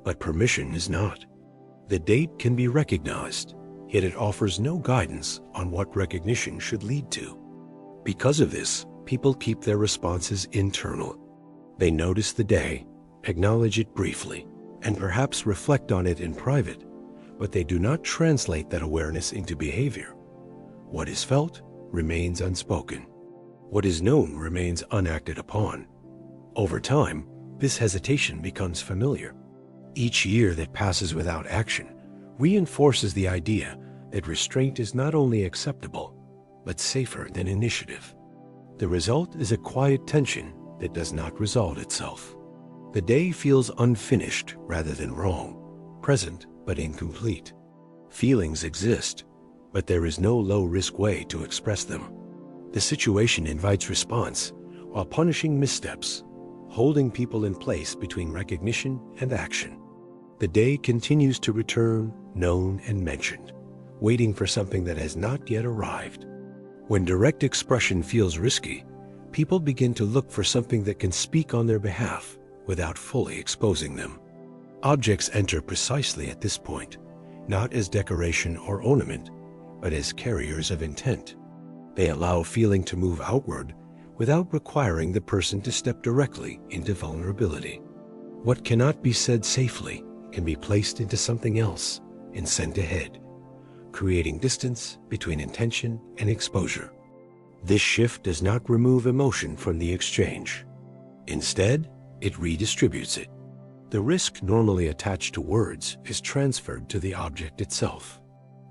but permission is not. The date can be recognized, yet it offers no guidance on what recognition should lead to. Because of this, people keep their responses internal. They notice the day, acknowledge it briefly, and perhaps reflect on it in private, but they do not translate that awareness into behavior. What is felt remains unspoken. What is known remains unacted upon. Over time, this hesitation becomes familiar. Each year that passes without action reinforces the idea that restraint is not only acceptable, but safer than initiative. The result is a quiet tension that does not resolve itself. The day feels unfinished rather than wrong, present but incomplete. Feelings exist, but there is no low-risk way to express them. The situation invites response while punishing missteps, holding people in place between recognition and action. The day continues to return, known and mentioned, waiting for something that has not yet arrived. When direct expression feels risky, people begin to look for something that can speak on their behalf without fully exposing them. Objects enter precisely at this point, not as decoration or ornament, but as carriers of intent. They allow feeling to move outward without requiring the person to step directly into vulnerability. What cannot be said safely can be placed into something else and sent ahead, creating distance between intention and exposure. This shift does not remove emotion from the exchange. Instead, it redistributes it. The risk normally attached to words is transferred to the object itself.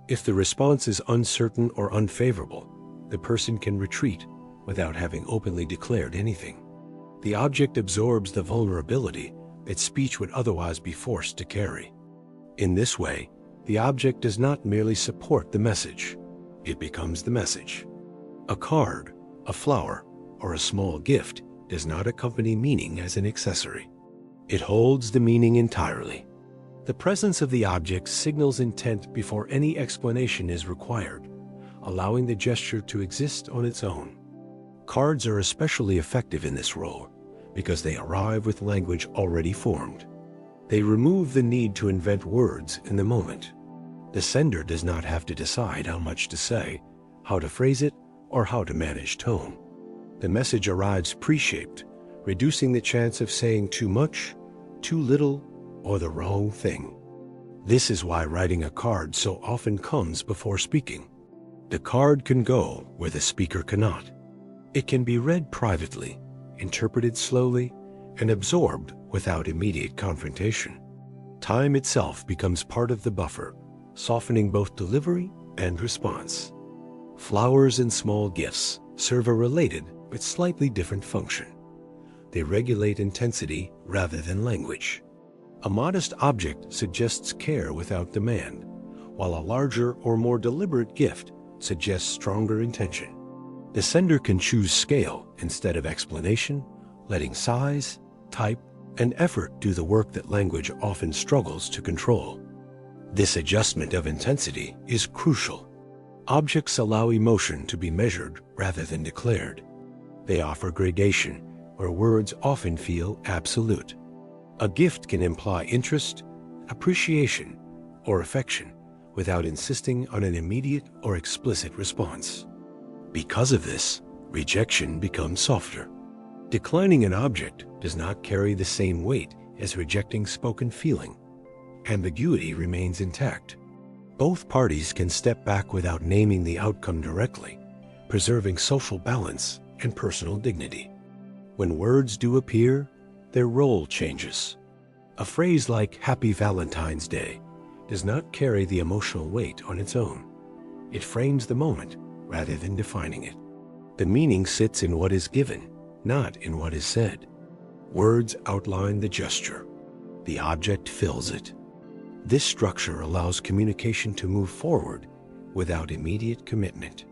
If the response is uncertain or unfavorable, the person can retreat without having openly declared anything. The object absorbs the vulnerability that speech would otherwise be forced to carry. In this way, the object does not merely support the message, it becomes the message. A card, a flower, or a small gift does not accompany meaning as an accessory. It holds the meaning entirely. The presence of the object signals intent before any explanation is required, allowing the gesture to exist on its own. Cards are especially effective in this role because they arrive with language already formed. They remove the need to invent words in the moment. The sender does not have to decide how much to say, how to phrase it, or how to manage tone. The message arrives pre-shaped, reducing the chance of saying too much, too little, or the wrong thing. This is why writing a card so often comes before speaking. The card can go where the speaker cannot. It can be read privately, interpreted slowly, and absorbed without immediate confrontation. Time itself becomes part of the buffer, softening both delivery and response. Flowers and small gifts serve a related but slightly different function. They regulate intensity rather than language. A modest object suggests care without demand, while a larger or more deliberate gift suggests stronger intention. The sender can choose scale instead of explanation, letting size, type, and effort do the work that language often struggles to control. This adjustment of intensity is crucial. Objects allow emotion to be measured rather than declared. They offer gradation, where words often feel absolute. A gift can imply interest, appreciation, or affection without insisting on an immediate or explicit response. Because of this, rejection becomes softer. Declining an object does not carry the same weight as rejecting spoken feeling. Ambiguity remains intact. Both parties can step back without naming the outcome directly, preserving social balance and personal dignity. When words do appear, their role changes. A phrase like Happy Valentine's Day does not carry the emotional weight on its own. It frames the moment rather than defining it. The meaning sits in what is given, not in what is said. Words outline the gesture. The object fills it. This structure allows communication to move forward without immediate commitment.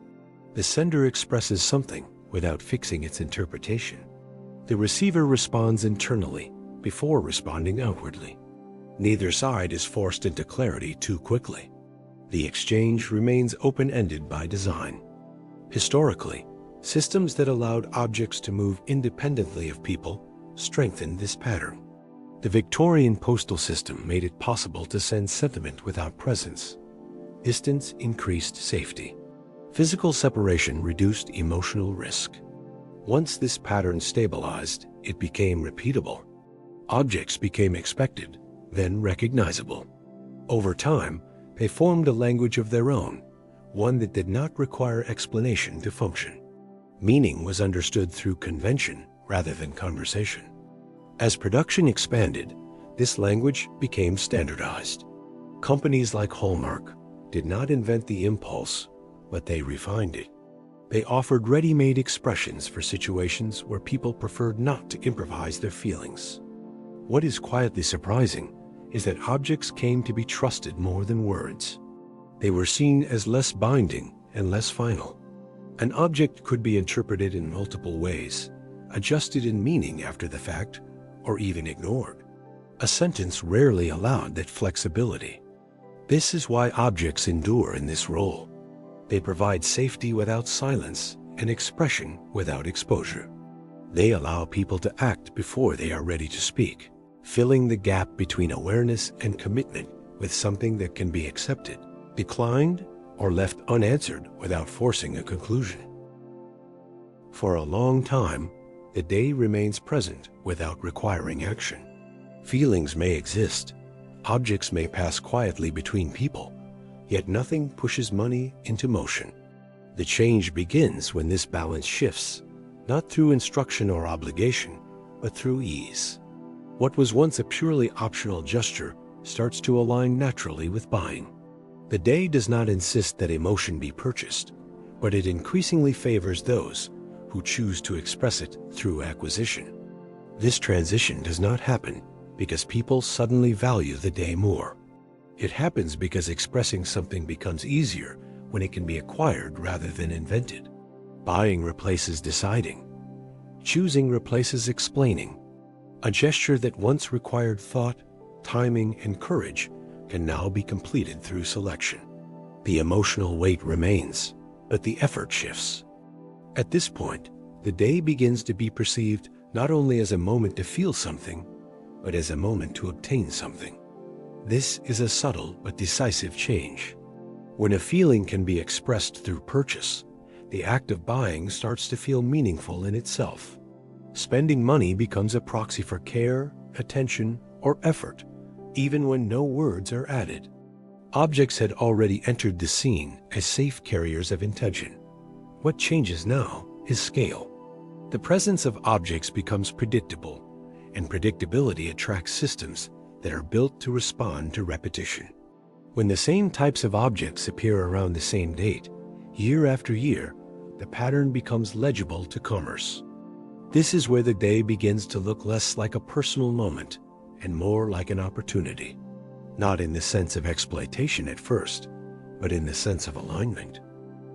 The sender expresses something without fixing its interpretation. The receiver responds internally before responding outwardly. Neither side is forced into clarity too quickly. The exchange remains open-ended by design. Historically, systems that allowed objects to move independently of people strengthened this pattern. The Victorian postal system made it possible to send sentiment without presence. Distance increased safety. Physical separation reduced emotional risk. Once this pattern stabilized, it became repeatable. Objects became expected, then recognizable. Over time, they formed a language of their own, one that did not require explanation to function. Meaning was understood through convention rather than conversation. As production expanded, this language became standardized. Companies like Hallmark did not invent the impulse, but they refined it. They offered ready-made expressions for situations where people preferred not to improvise their feelings. What is quietly surprising is that objects came to be trusted more than words. They were seen as less binding and less final. An object could be interpreted in multiple ways, adjusted in meaning after the fact, or even ignored. A sentence rarely allowed that flexibility. This is why objects endure in this role. They provide safety without silence and expression without exposure. They allow people to act before they are ready to speak, filling the gap between awareness and commitment with something that can be accepted, declined, or left unanswered without forcing a conclusion. For a long time, the day remains present without requiring action. Feelings may exist, objects may pass quietly between people, yet nothing pushes money into motion. The change begins when this balance shifts, not through instruction or obligation, but through ease. What was once a purely optional gesture starts to align naturally with buying. The day does not insist that emotion be purchased, but it increasingly favors those who choose to express it through acquisition. This transition does not happen because people suddenly value the day more. It happens because expressing something becomes easier when it can be acquired rather than invented. Buying replaces deciding. Choosing replaces explaining. A gesture that once required thought, timing, and courage can now be completed through selection. The emotional weight remains, but the effort shifts. At this point, the day begins to be perceived not only as a moment to feel something, but as a moment to obtain something. This is a subtle but decisive change. When a feeling can be expressed through purchase, the act of buying starts to feel meaningful in itself. Spending money becomes a proxy for care, attention, or effort, even when no words are added. Objects had already entered the scene as safe carriers of intention. What changes now is scale. The presence of objects becomes predictable, and predictability attracts systems that are built to respond to repetition. When the same types of objects appear around the same date, year after year, the pattern becomes legible to commerce. This is where the day begins to look less like a personal moment and more like an opportunity, not in the sense of exploitation at first, but in the sense of alignment.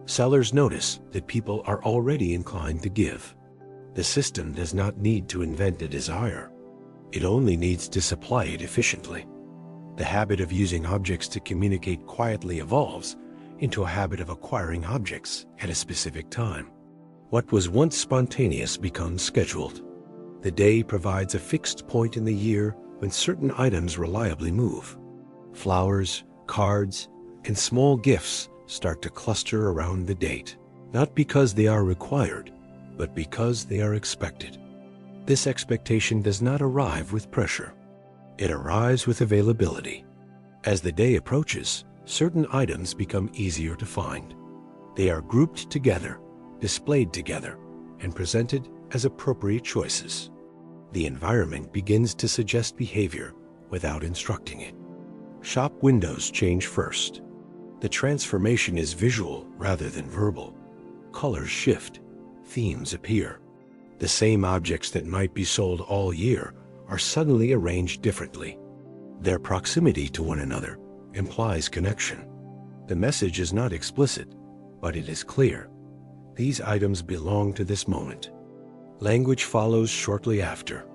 Sellers notice that people are already inclined to give. The system does not need to invent a desire. It only needs to supply it efficiently. The habit of using objects to communicate quietly evolves into a habit of acquiring objects at a specific time. What was once spontaneous becomes scheduled. The day provides a fixed point in the year when certain items reliably move. Flowers, cards, and small gifts start to cluster around the date, not because they are required, but because they are expected. This expectation does not arrive with pressure. It arrives with availability. As the day approaches, certain items become easier to find. They are grouped together, displayed together, and presented as appropriate choices. The environment begins to suggest behavior without instructing it. Shop windows change first. The transformation is visual rather than verbal. Colors shift, themes appear. The same objects that might be sold all year are suddenly arranged differently. Their proximity to one another implies connection. The message is not explicit, but it is clear. These items belong to this moment. Language follows shortly after.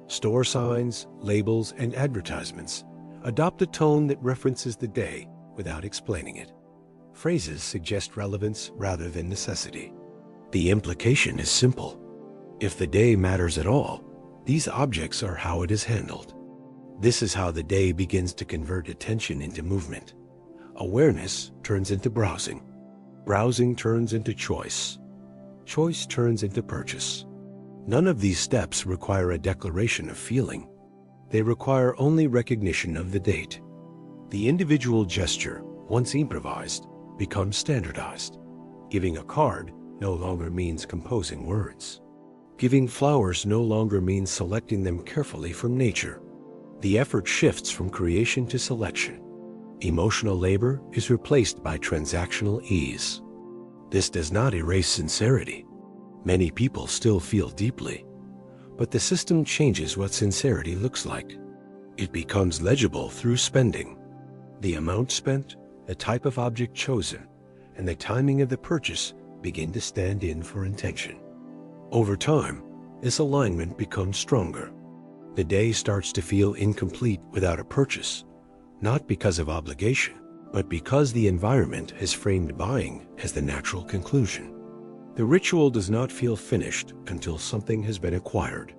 Store signs, labels, and advertisements adopt a tone that references the day without explaining it. Phrases suggest relevance rather than necessity. The implication is simple. If the day matters at all, these objects are how it is handled. This is how the day begins to convert attention into movement. Awareness turns into browsing. Browsing turns into choice. Choice turns into purchase. None of these steps require a declaration of feeling. They require only recognition of the date. The individual gesture, once improvised, becomes standardized. Giving a card no longer means composing words. Giving flowers no longer means selecting them carefully from nature. The effort shifts from creation to selection. Emotional labor is replaced by transactional ease. This does not erase sincerity. Many people still feel deeply, but the system changes what sincerity looks like. It becomes legible through spending. The amount spent, the type of object chosen, and the timing of the purchase begin to stand in for intention. Over time, this alignment becomes stronger. The day starts to feel incomplete without a purchase, not because of obligation, but because the environment has framed buying as the natural conclusion. The ritual does not feel finished until something has been acquired.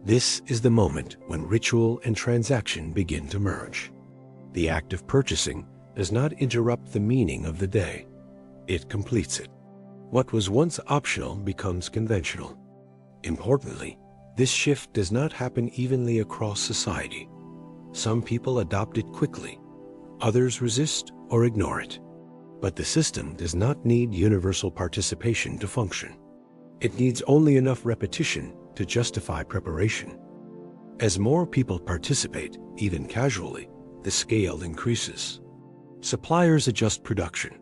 This is the moment when ritual and transaction begin to merge. The act of purchasing does not interrupt the meaning of the day. It completes it. What was once optional becomes conventional. Importantly, this shift does not happen evenly across society. Some people adopt it quickly, others resist or ignore it. But the system does not need universal participation to function. It needs only enough repetition to justify preparation. As more people participate, even casually, the scale increases. Suppliers adjust production.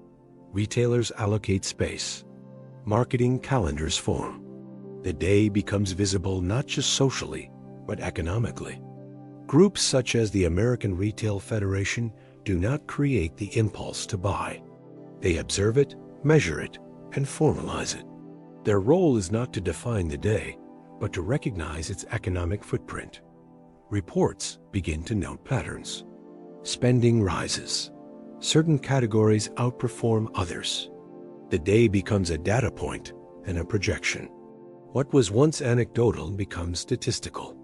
Retailers allocate space. Marketing calendars form. The day becomes visible not just socially, but economically. Groups such as the American Retail Federation do not create the impulse to buy. They observe it, measure it, and formalize it. Their role is not to define the day, but to recognize its economic footprint. Reports begin to note patterns. Spending rises. Certain categories outperform others. The day becomes a data point and a projection. What was once anecdotal becomes statistical.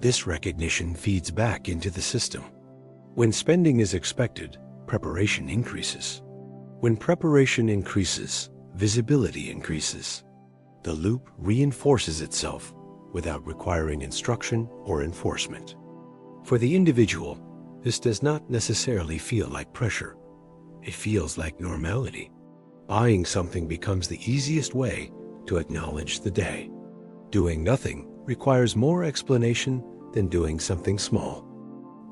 This recognition feeds back into the system. When spending is expected, preparation increases. When preparation increases, visibility increases. The loop reinforces itself without requiring instruction or enforcement. For the individual, this does not necessarily feel like pressure. It feels like normality. Buying something becomes the easiest way to acknowledge the day. Doing nothing requires more explanation than doing something small.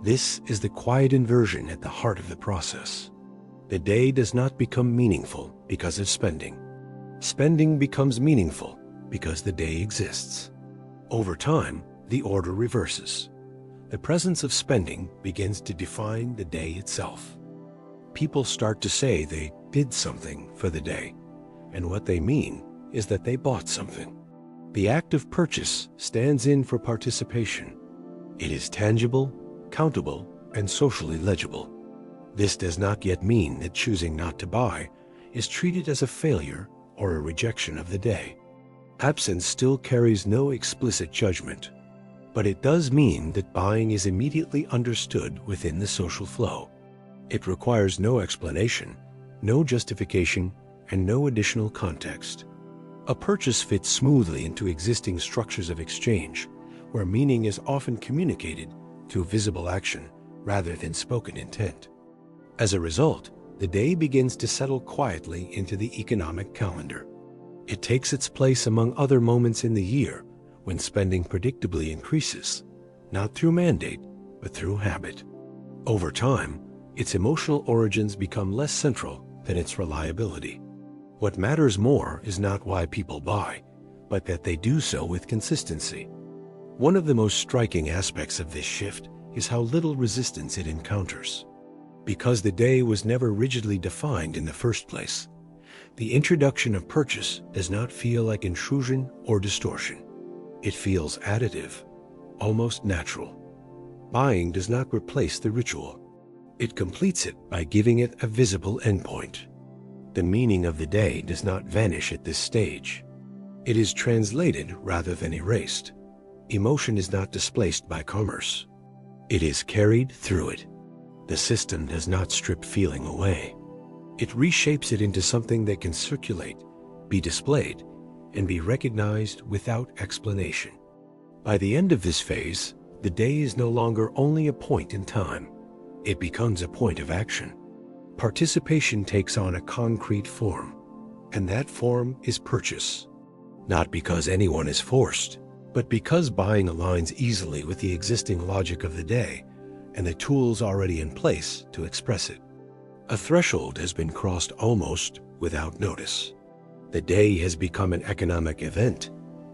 This is the quiet inversion at the heart of the process. The day does not become meaningful because of spending. Spending becomes meaningful because the day exists. Over time, the order reverses. The presence of spending begins to define the day itself. People start to say they did something for the day, and what they mean is that they bought something. The act of purchase stands in for participation. It is tangible, countable, and socially legible. This does not yet mean that choosing not to buy is treated as a failure or a rejection of the day. Absence still carries no explicit judgment, but it does mean that buying is immediately understood within the social flow. It requires no explanation, no justification, and no additional context. A purchase fits smoothly into existing structures of exchange, where meaning is often communicated through visible action rather than spoken intent. As a result, the day begins to settle quietly into the economic calendar. It takes its place among other moments in the year when spending predictably increases, not through mandate, but through habit. Over time, its emotional origins become less central than its reliability. What matters more is not why people buy, but that they do so with consistency. One of the most striking aspects of this shift is how little resistance it encounters. Because the day was never rigidly defined in the first place, the introduction of purchase does not feel like intrusion or distortion. It feels additive, almost natural. Buying does not replace the ritual. It completes it by giving it a visible endpoint. The meaning of the day does not vanish at this stage. It is translated rather than erased. Emotion is not displaced by commerce. It is carried through it. The system does not strip feeling away. It reshapes it into something that can circulate, be displayed, and be recognized without explanation. By the end of this phase, the day is no longer only a point in time. It becomes a point of action. Participation takes on a concrete form, and that form is purchase. Not because anyone is forced, but because buying aligns easily with the existing logic of the day and the tools already in place to express it. A threshold has been crossed almost without notice. The day has become an economic event,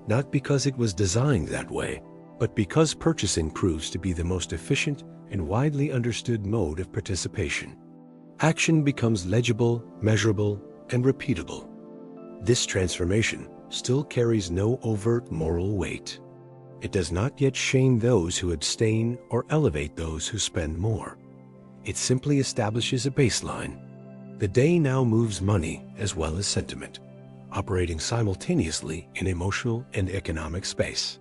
not because it was designed that way, but because purchasing proves to be the most efficient and widely understood mode of participation. Action becomes legible, measurable, and repeatable. This transformation still carries no overt moral weight. It does not yet shame those who abstain or elevate those who spend more. It simply establishes a baseline. The day now moves money as well as sentiment, operating simultaneously in emotional and economic space.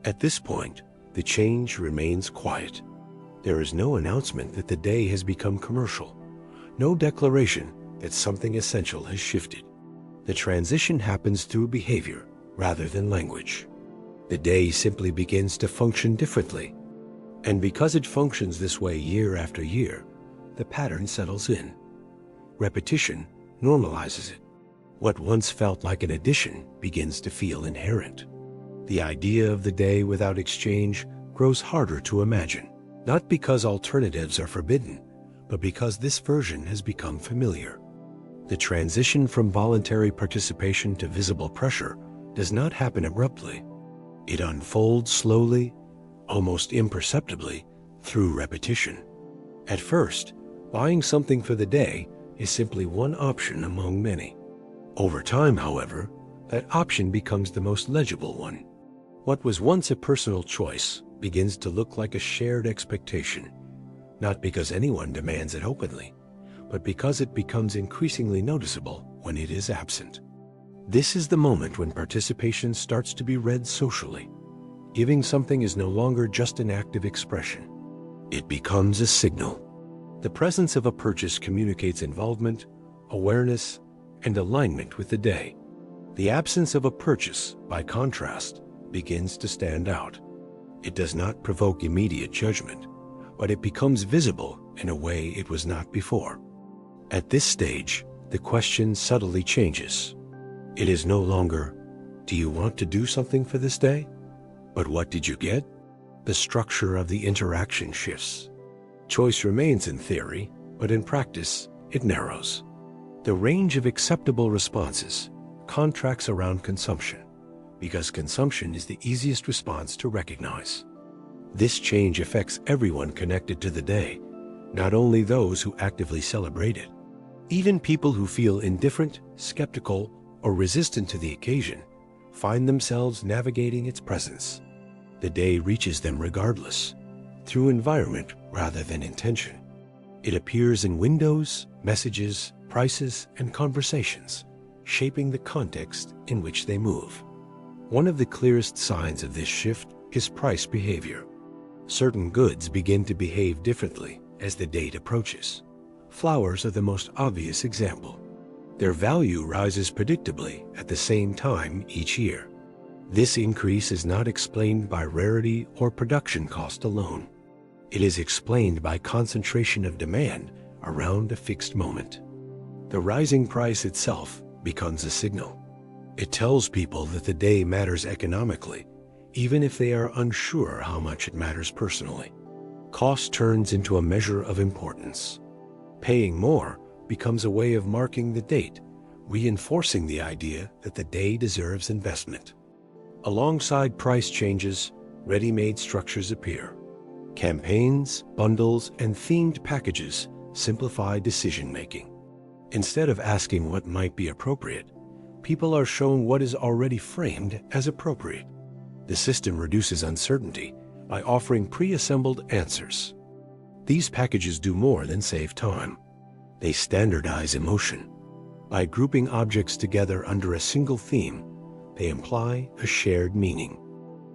At this point, the change remains quiet. There is no announcement that the day has become commercial, no declaration that something essential has shifted. The transition happens through behavior rather than language. The day simply begins to function differently. And because it functions this way year after year, the pattern settles in. Repetition normalizes it. What once felt like an addition begins to feel inherent. The idea of the day without exchange grows harder to imagine, not because alternatives are forbidden, but because this version has become familiar. The transition from voluntary participation to visible pressure does not happen abruptly. It unfolds slowly, almost imperceptibly, through repetition. At first, buying something for the day is simply one option among many. Over time, however, that option becomes the most legible one. What was once a personal choice begins to look like a shared expectation, not because anyone demands it openly, but because it becomes increasingly noticeable when it is absent. This is the moment when participation starts to be read socially. Giving something is no longer just an act of expression. It becomes a signal. The presence of a purchase communicates involvement, awareness, and alignment with the day. The absence of a purchase, by contrast, begins to stand out. It does not provoke immediate judgment, but it becomes visible in a way it was not before. At this stage, the question subtly changes. It is no longer, "Do you want to do something for this day?" But "What did you get?" The structure of the interaction shifts. Choice remains in theory, but in practice, it narrows. The range of acceptable responses contracts around consumption, because consumption is the easiest response to recognize. This change affects everyone connected to the day, not only those who actively celebrate it. Even people who feel indifferent, skeptical, or resistant to the occasion find themselves navigating its presence. The day reaches them regardless, through environment rather than intention. It appears in windows, messages, prices, and conversations, shaping the context in which they move. One of the clearest signs of this shift is price behavior. Certain goods begin to behave differently as the date approaches. Flowers are the most obvious example. Their value rises predictably at the same time each year. This increase is not explained by rarity or production cost alone. It is explained by concentration of demand around a fixed moment. The rising price itself becomes a signal. It tells people that the day matters economically, even if they are unsure how much it matters personally. Cost turns into a measure of importance. Paying more becomes a way of marking the date, reinforcing the idea that the day deserves investment. Alongside price changes, ready-made structures appear. Campaigns, bundles, and themed packages simplify decision-making. Instead of asking what might be appropriate, people are shown what is already framed as appropriate. The system reduces uncertainty by offering pre-assembled answers. These packages do more than save time. They standardize emotion. By grouping objects together under a single theme, they imply a shared meaning.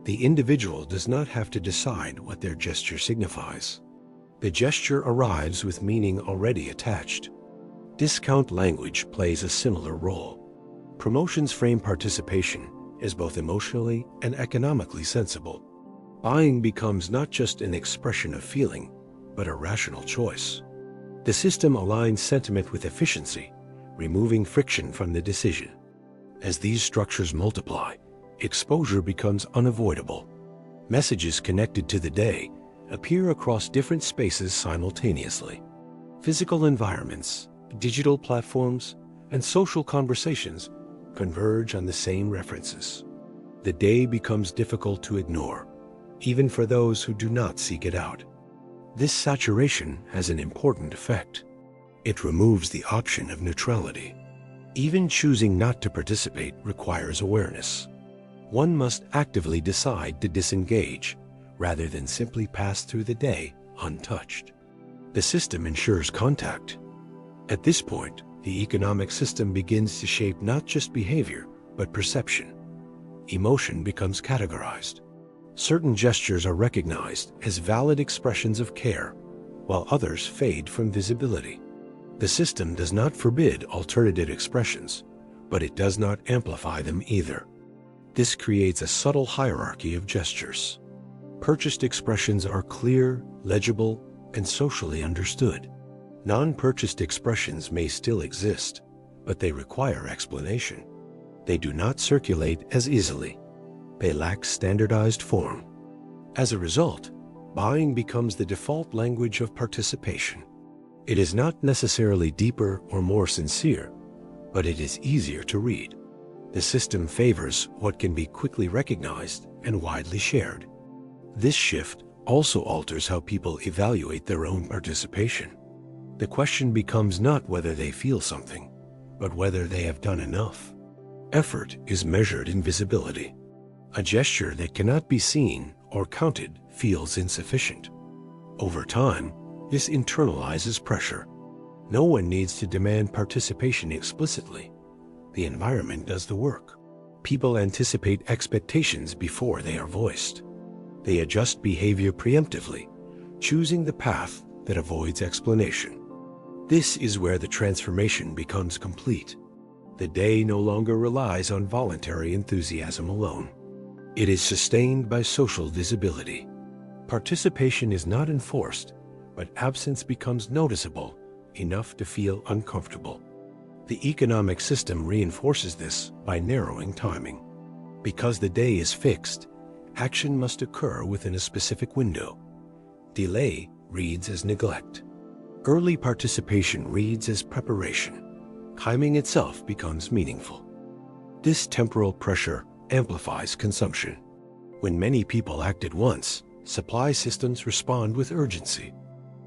The individual does not have to decide what their gesture signifies. The gesture arrives with meaning already attached. Discount language plays a similar role. Promotions frame participation as both emotionally and economically sensible. Buying becomes not just an expression of feeling, but a rational choice. The system aligns sentiment with efficiency, removing friction from the decision. As these structures multiply, exposure becomes unavoidable. Messages connected to the day appear across different spaces simultaneously. Physical environments, digital platforms, and social conversations converge on the same references. The day becomes difficult to ignore, even for those who do not seek it out. This saturation has an important effect. It removes the option of neutrality. Even choosing not to participate requires awareness. One must actively decide to disengage, rather than simply pass through the day untouched. The system ensures contact. At this point, the economic system begins to shape not just behavior, but perception. Emotion becomes categorized. Certain gestures are recognized as valid expressions of care, while others fade from visibility. The system does not forbid alternative expressions, but it does not amplify them either. This creates a subtle hierarchy of gestures. Purchased expressions are clear, legible, and socially understood. Non-purchased expressions may still exist, but they require explanation. They do not circulate as easily. They lack standardized form. As a result, buying becomes the default language of participation. It is not necessarily deeper or more sincere, but it is easier to read. The system favors what can be quickly recognized and widely shared. This shift also alters how people evaluate their own participation. The question becomes not whether they feel something, but whether they have done enough. Effort is measured in visibility. A gesture that cannot be seen or counted feels insufficient. Over time, this internalizes pressure. No one needs to demand participation explicitly. The environment does the work. People anticipate expectations before they are voiced. They adjust behavior preemptively, choosing the path that avoids explanation. This is where the transformation becomes complete. The day no longer relies on voluntary enthusiasm alone. It is sustained by social visibility. Participation is not enforced, but absence becomes noticeable, enough to feel uncomfortable. The economic system reinforces this by narrowing timing. Because the day is fixed, action must occur within a specific window. Delay reads as neglect. Early participation reads as preparation. Timing itself becomes meaningful. This temporal pressure amplifies consumption. When many people act at once, supply systems respond with urgency.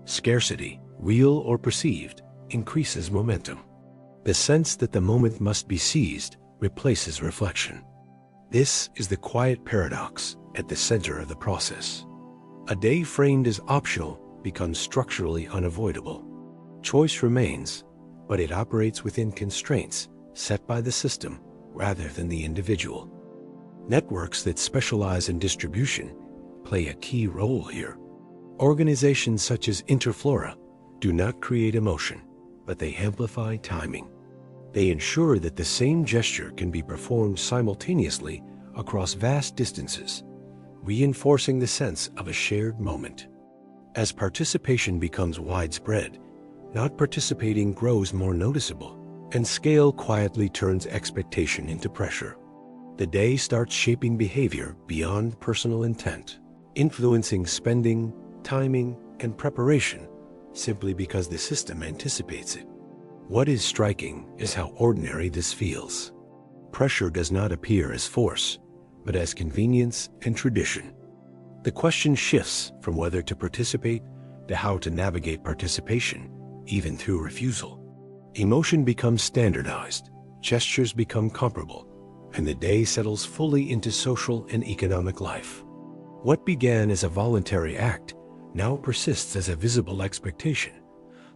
Scarcity, real or perceived, increases momentum. The sense that the moment must be seized replaces reflection. This is the quiet paradox at the center of the process. A day framed as optional becomes structurally unavoidable. Choice remains, but it operates within constraints set by the system rather than the individual. Networks that specialize in distribution play a key role here. Organizations such as Interflora do not create emotion, but they amplify timing. They ensure that the same gesture can be performed simultaneously across vast distances, reinforcing the sense of a shared moment. As participation becomes widespread, not participating grows more noticeable, and scale quietly turns expectation into pressure. The day starts shaping behavior beyond personal intent, influencing spending, timing, and preparation simply because the system anticipates it. What is striking is how ordinary this feels. Pressure does not appear as force, but as convenience and tradition. The question shifts from whether to participate to how to navigate participation, even through refusal. Emotion becomes standardized, gestures become comparable, and the day settles fully into social and economic life. What began as a voluntary act now persists as a visible expectation,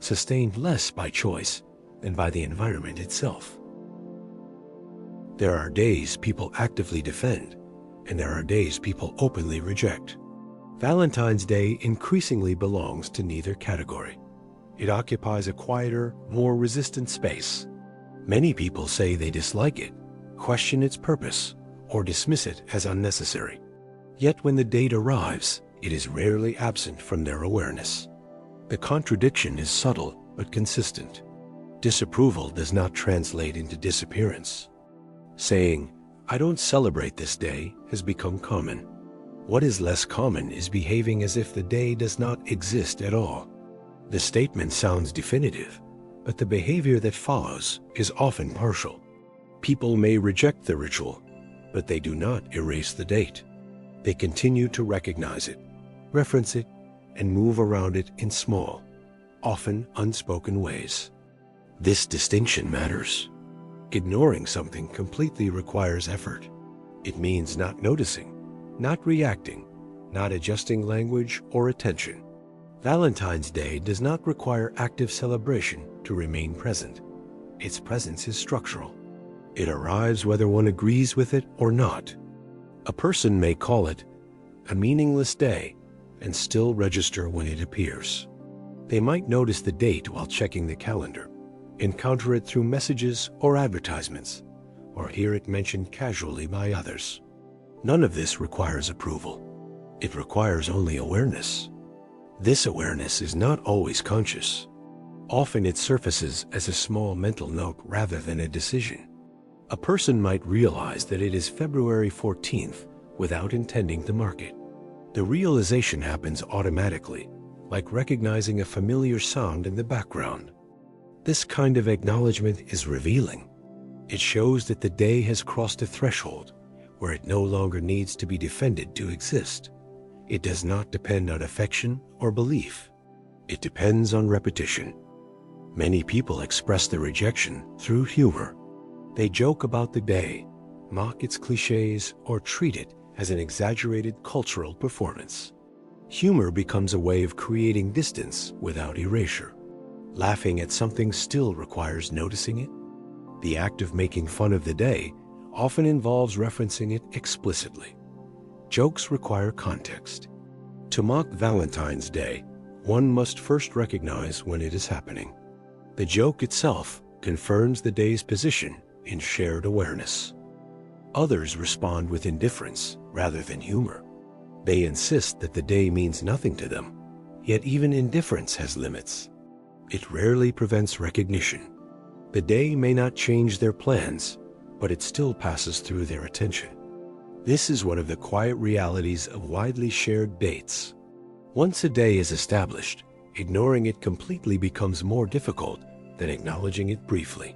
sustained less by choice than by the environment itself. There are days people actively defend, and there are days people openly reject. Valentine's Day increasingly belongs to neither category. It occupies a quieter, more resistant space. Many people say they dislike it, question its purpose, or dismiss it as unnecessary. Yet when the date arrives, it is rarely absent from their awareness. The contradiction is subtle but consistent. Disapproval does not translate into disappearance. Saying, "I don't celebrate this day," has become common. What is less common is behaving as if the day does not exist at all. The statement sounds definitive, but the behavior that follows is often partial. People may reject the ritual, but they do not erase the date. They continue to recognize it, reference it, and move around it in small, often unspoken ways. This distinction matters. Ignoring something completely requires effort. It means not noticing, not reacting, not adjusting language or attention. Valentine's Day does not require active celebration to remain present. Its presence is structural. It arrives whether one agrees with it or not. A person may call it a meaningless day and still register when it appears. They might notice the date while checking the calendar, encounter it through messages or advertisements, or hear it mentioned casually by others. None of this requires approval. It requires only awareness. This awareness is not always conscious. Often it surfaces as a small mental note rather than a decision. A person might realize that it is February 14th without intending to mark it. The realization happens automatically, like recognizing a familiar sound in the background. This kind of acknowledgement is revealing. It shows that the day has crossed a threshold where it no longer needs to be defended to exist. It does not depend on affection or belief. It depends on repetition. Many people express their rejection through humor. They joke about the day, mock its cliches, or treat it as an exaggerated cultural performance. Humor becomes a way of creating distance without erasure. Laughing at something still requires noticing it. The act of making fun of the day often involves referencing it explicitly. Jokes require context. To mock Valentine's Day, one must first recognize when it is happening. The joke itself confirms the day's position in shared awareness. Others respond with indifference rather than humor. They insist that the day means nothing to them, yet even indifference has limits. It rarely prevents recognition. The day may not change their plans, but it still passes through their attention. This is one of the quiet realities of widely shared dates. Once a day is established, ignoring it completely becomes more difficult than acknowledging it briefly.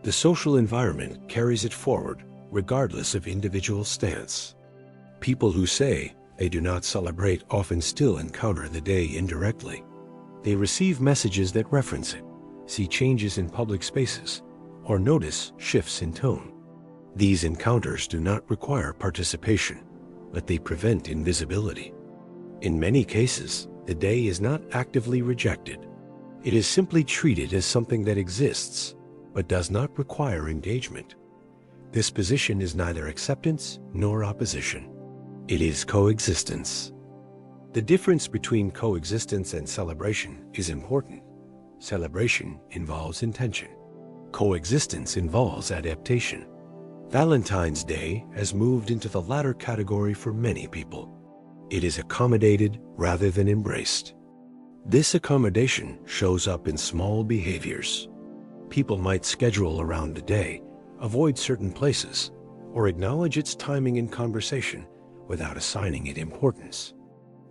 The social environment carries it forward regardless of individual stance. People who say they do not celebrate often still encounter the day indirectly. They receive messages that reference it, see changes in public spaces, or notice shifts in tone. These encounters do not require participation, but they prevent invisibility. In many cases, the day is not actively rejected. It is simply treated as something that exists, but does not require engagement. This position is neither acceptance nor opposition. It is coexistence. The difference between coexistence and celebration is important. Celebration involves intention. Coexistence involves adaptation. Valentine's Day has moved into the latter category for many people. It is accommodated rather than embraced. This accommodation shows up in small behaviors. People might schedule around the day, avoid certain places, or acknowledge its timing in conversation without assigning it importance.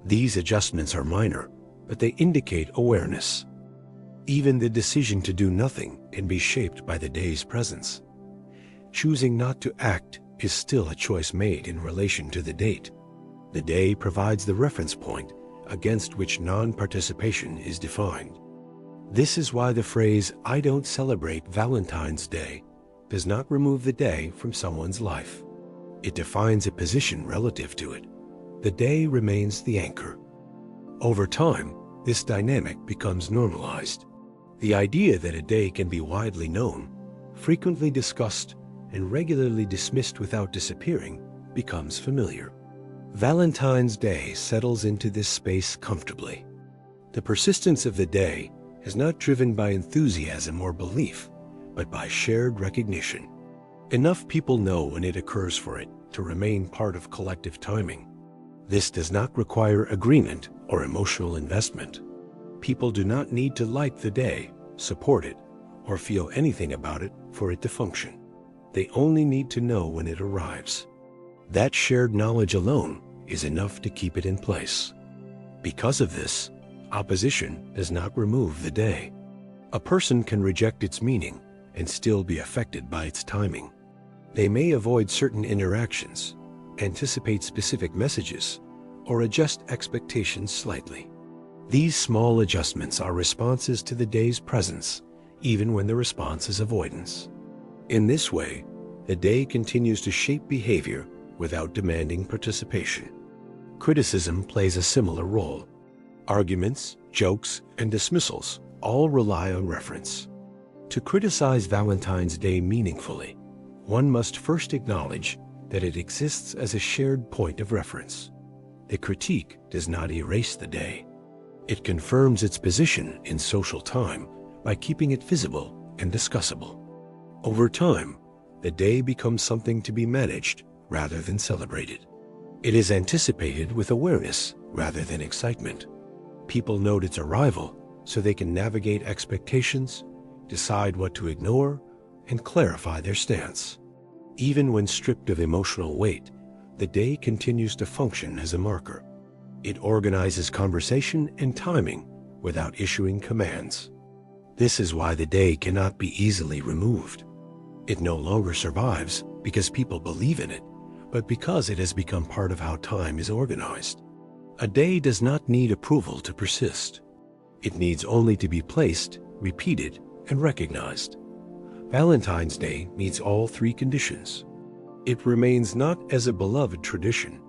These adjustments are minor, but they indicate awareness. Even the decision to do nothing can be shaped by the day's presence. Choosing not to act is still a choice made in relation to the date. The day provides the reference point against which non-participation is defined. This is why the phrase, "I don't celebrate Valentine's Day," does not remove the day from someone's life. It defines a position relative to it. The day remains the anchor. Over time, this dynamic becomes normalized. The idea that a day can be widely known, frequently discussed, and regularly dismissed without disappearing becomes familiar. Valentine's Day settles into this space comfortably. The persistence of the day is not driven by enthusiasm or belief, but by shared recognition. Enough people know when it occurs for it to remain part of collective timing. This does not require agreement or emotional investment. People do not need to like the day, support it, or feel anything about it for it to function. They only need to know when it arrives. That shared knowledge alone is enough to keep it in place. Because of this, opposition does not remove the day. A person can reject its meaning and still be affected by its timing. They may avoid certain interactions, anticipate specific messages, or adjust expectations slightly. These small adjustments are responses to the day's presence, even when the response is avoidance. In this way, the day continues to shape behavior without demanding participation. Criticism plays a similar role. Arguments, jokes, and dismissals all rely on reference. To criticize Valentine's Day meaningfully, one must first acknowledge that it exists as a shared point of reference. The critique does not erase the day. It confirms its position in social time by keeping it visible and discussable. Over time, the day becomes something to be managed rather than celebrated. It is anticipated with awareness rather than excitement. People note its arrival so they can navigate expectations, decide what to ignore, and clarify their stance. Even when stripped of emotional weight, the day continues to function as a marker. It organizes conversation and timing without issuing commands. This is why the day cannot be easily removed. It no longer survives because people believe in it, but because it has become part of how time is organized. A day does not need approval to persist. It needs only to be placed, repeated, and recognized. Valentine's Day meets all three conditions. It remains not as a beloved tradition,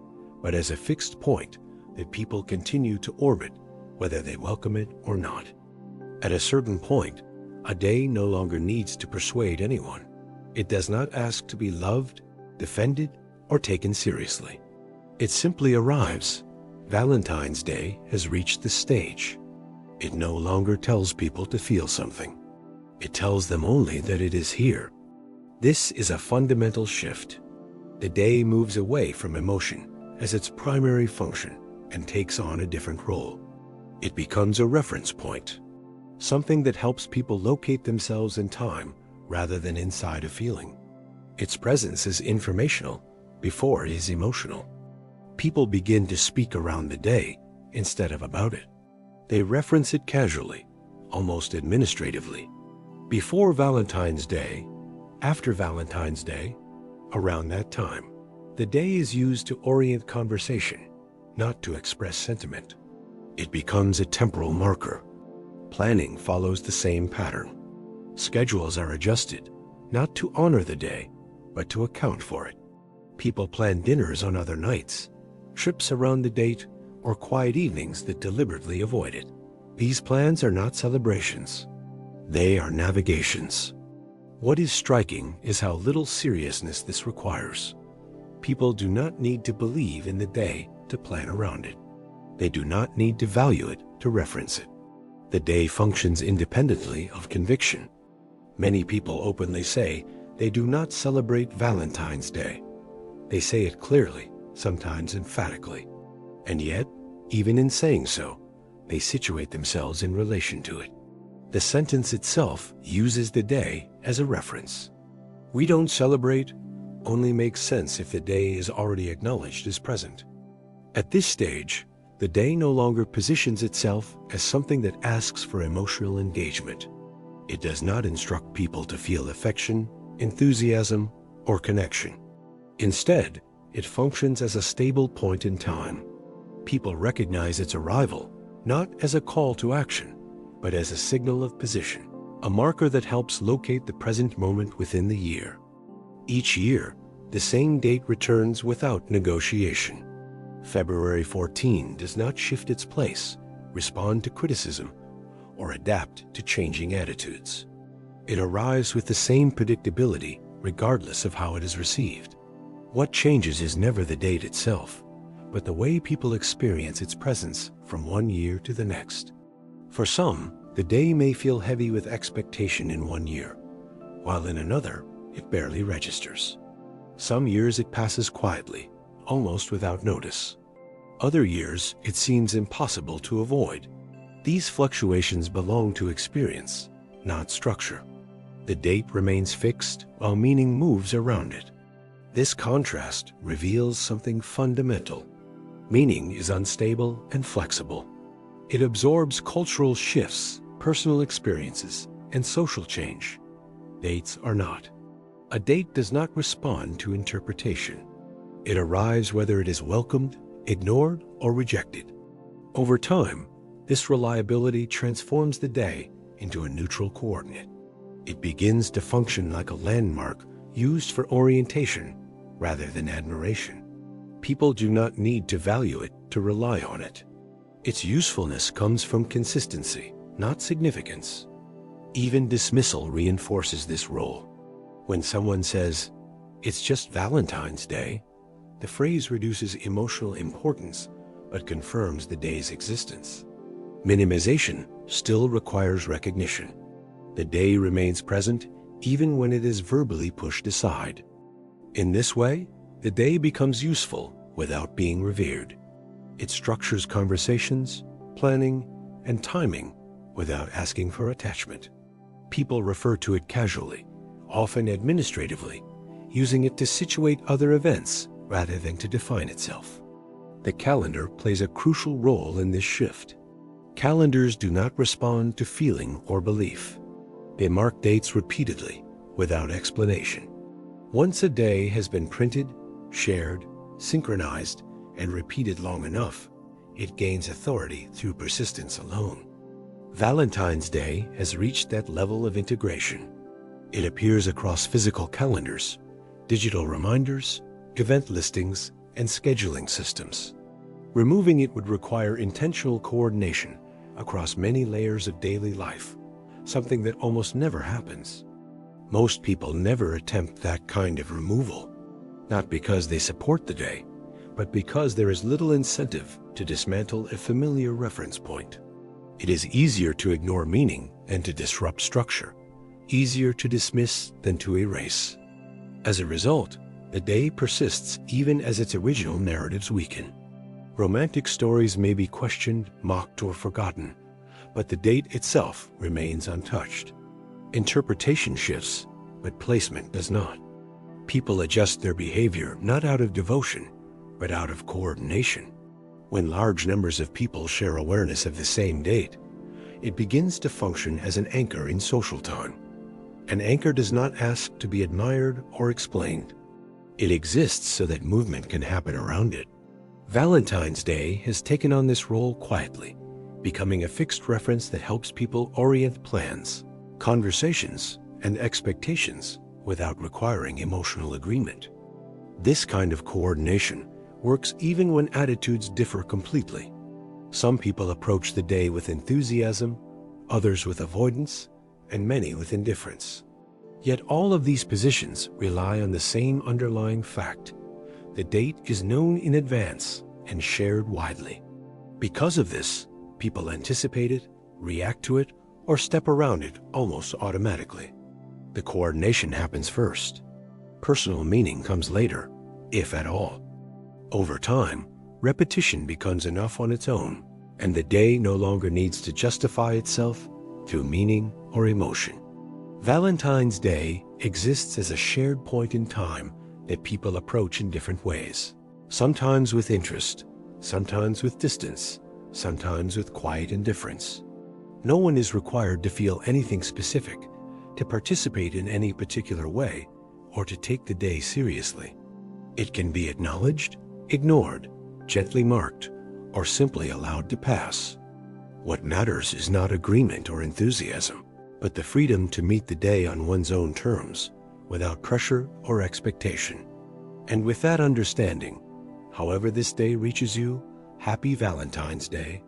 but as a fixed point that people continue to orbit, whether they welcome it or not. At a certain point, a day no longer needs to persuade anyone. It does not ask to be loved, defended, or taken seriously. It simply arrives. Valentine's Day has reached the stage. It no longer tells people to feel something. It tells them only that it is here. This is a fundamental shift. The day moves away from emotion as its primary function and takes on a different role. It becomes a reference point, something that helps people locate themselves in time rather than inside a feeling. Its presence is informational before it is emotional. People begin to speak around the day instead of about it. They reference it casually, almost administratively. Before Valentine's Day, after Valentine's Day, around that time, the day is used to orient conversation, not to express sentiment. It becomes a temporal marker. Planning follows the same pattern. Schedules are adjusted, not to honor the day, but to account for it. People plan dinners on other nights, trips around the date, or quiet evenings that deliberately avoid it. These plans are not celebrations. They are navigations. What is striking is how little seriousness this requires. People do not need to believe in the day to plan around it. They do not need to value it to reference it. The day functions independently of conviction. Many people openly say they do not celebrate Valentine's Day. They say it clearly, sometimes emphatically. And yet, even in saying so, they situate themselves in relation to it. The sentence itself uses the day as a reference. We don't celebrate only makes sense if the day is already acknowledged as present. At this stage, The day no longer positions itself as something that asks for emotional engagement. It does not instruct people to feel affection, enthusiasm, or connection. Instead, it functions as a stable point in time. People recognize its arrival not as a call to action, but as a signal of position, a marker that helps locate the present moment within the year. Each year, the same date returns without negotiation. February 14 does not shift its place, respond to criticism, or adapt to changing attitudes. It arrives with the same predictability regardless of how it is received. What changes is never the date itself, but the way people experience its presence from one year to the next. For some, the day may feel heavy with expectation in one year, while in another, it barely registers. Some years it passes quietly, almost without notice. Other years, it seems impossible to avoid. These fluctuations belong to experience, not structure. The date remains fixed while meaning moves around it. This contrast reveals something fundamental. Meaning is unstable and flexible. It absorbs cultural shifts, personal experiences, and social change. Dates are not. A date does not respond to interpretation. It arrives whether it is welcomed, ignored, or rejected. Over time, this reliability transforms the day into a neutral coordinate. It begins to function like a landmark used for orientation rather than admiration. People do not need to value it to rely on it. Its usefulness comes from consistency, not significance. Even dismissal reinforces this role. When someone says, "It's just Valentine's Day," the phrase reduces emotional importance but confirms the day's existence. Minimization still requires recognition. The day remains present even when it is verbally pushed aside. In this way, the day becomes useful without being revered. It structures conversations, planning, and timing without asking for attachment. People refer to it casually, often administratively, using it to situate other events rather than to define itself. The calendar plays a crucial role in this shift. Calendars do not respond to feeling or belief. They mark dates repeatedly, without explanation. Once a day has been printed, shared, synchronized, and repeated long enough, it gains authority through persistence alone. Valentine's Day has reached that level of integration. It appears across physical calendars, digital reminders, event listings, and scheduling systems. Removing it would require intentional coordination across many layers of daily life, something that almost never happens. Most people never attempt that kind of removal, not because they support the day, but because there is little incentive to dismantle a familiar reference point. It is easier to ignore meaning than to disrupt structure, easier to dismiss than to erase. As a result, the day persists even as its original narratives weaken. Romantic stories may be questioned, mocked, or forgotten, but the date itself remains untouched. Interpretation shifts, but placement does not. People adjust their behavior not out of devotion, but out of coordination. When large numbers of people share awareness of the same date, it begins to function as an anchor in social time. An anchor does not ask to be admired or explained. It exists so that movement can happen around it. Valentine's Day has taken on this role quietly, becoming a fixed reference that helps people orient plans, conversations, and expectations without requiring emotional agreement. This kind of coordination works even when attitudes differ completely. Some people approach the day with enthusiasm, others with avoidance, and many with indifference. Yet all of these positions rely on the same underlying fact. The date is known in advance and shared widely. Because of this, people anticipate it, react to it, or step around it almost automatically. The coordination happens first. Personal meaning comes later, if at all. Over time, repetition becomes enough on its own, and the day no longer needs to justify itself through meaning or emotion. Valentine's Day exists as a shared point in time that people approach in different ways, sometimes with interest, sometimes with distance, sometimes with quiet indifference. No one is required to feel anything specific, to participate in any particular way, or to take the day seriously. It can be acknowledged, ignored, gently marked, or simply allowed to pass. What matters is not agreement or enthusiasm, but the freedom to meet the day on one's own terms, without pressure or expectation. And with that understanding, however this day reaches you, happy Valentine's Day.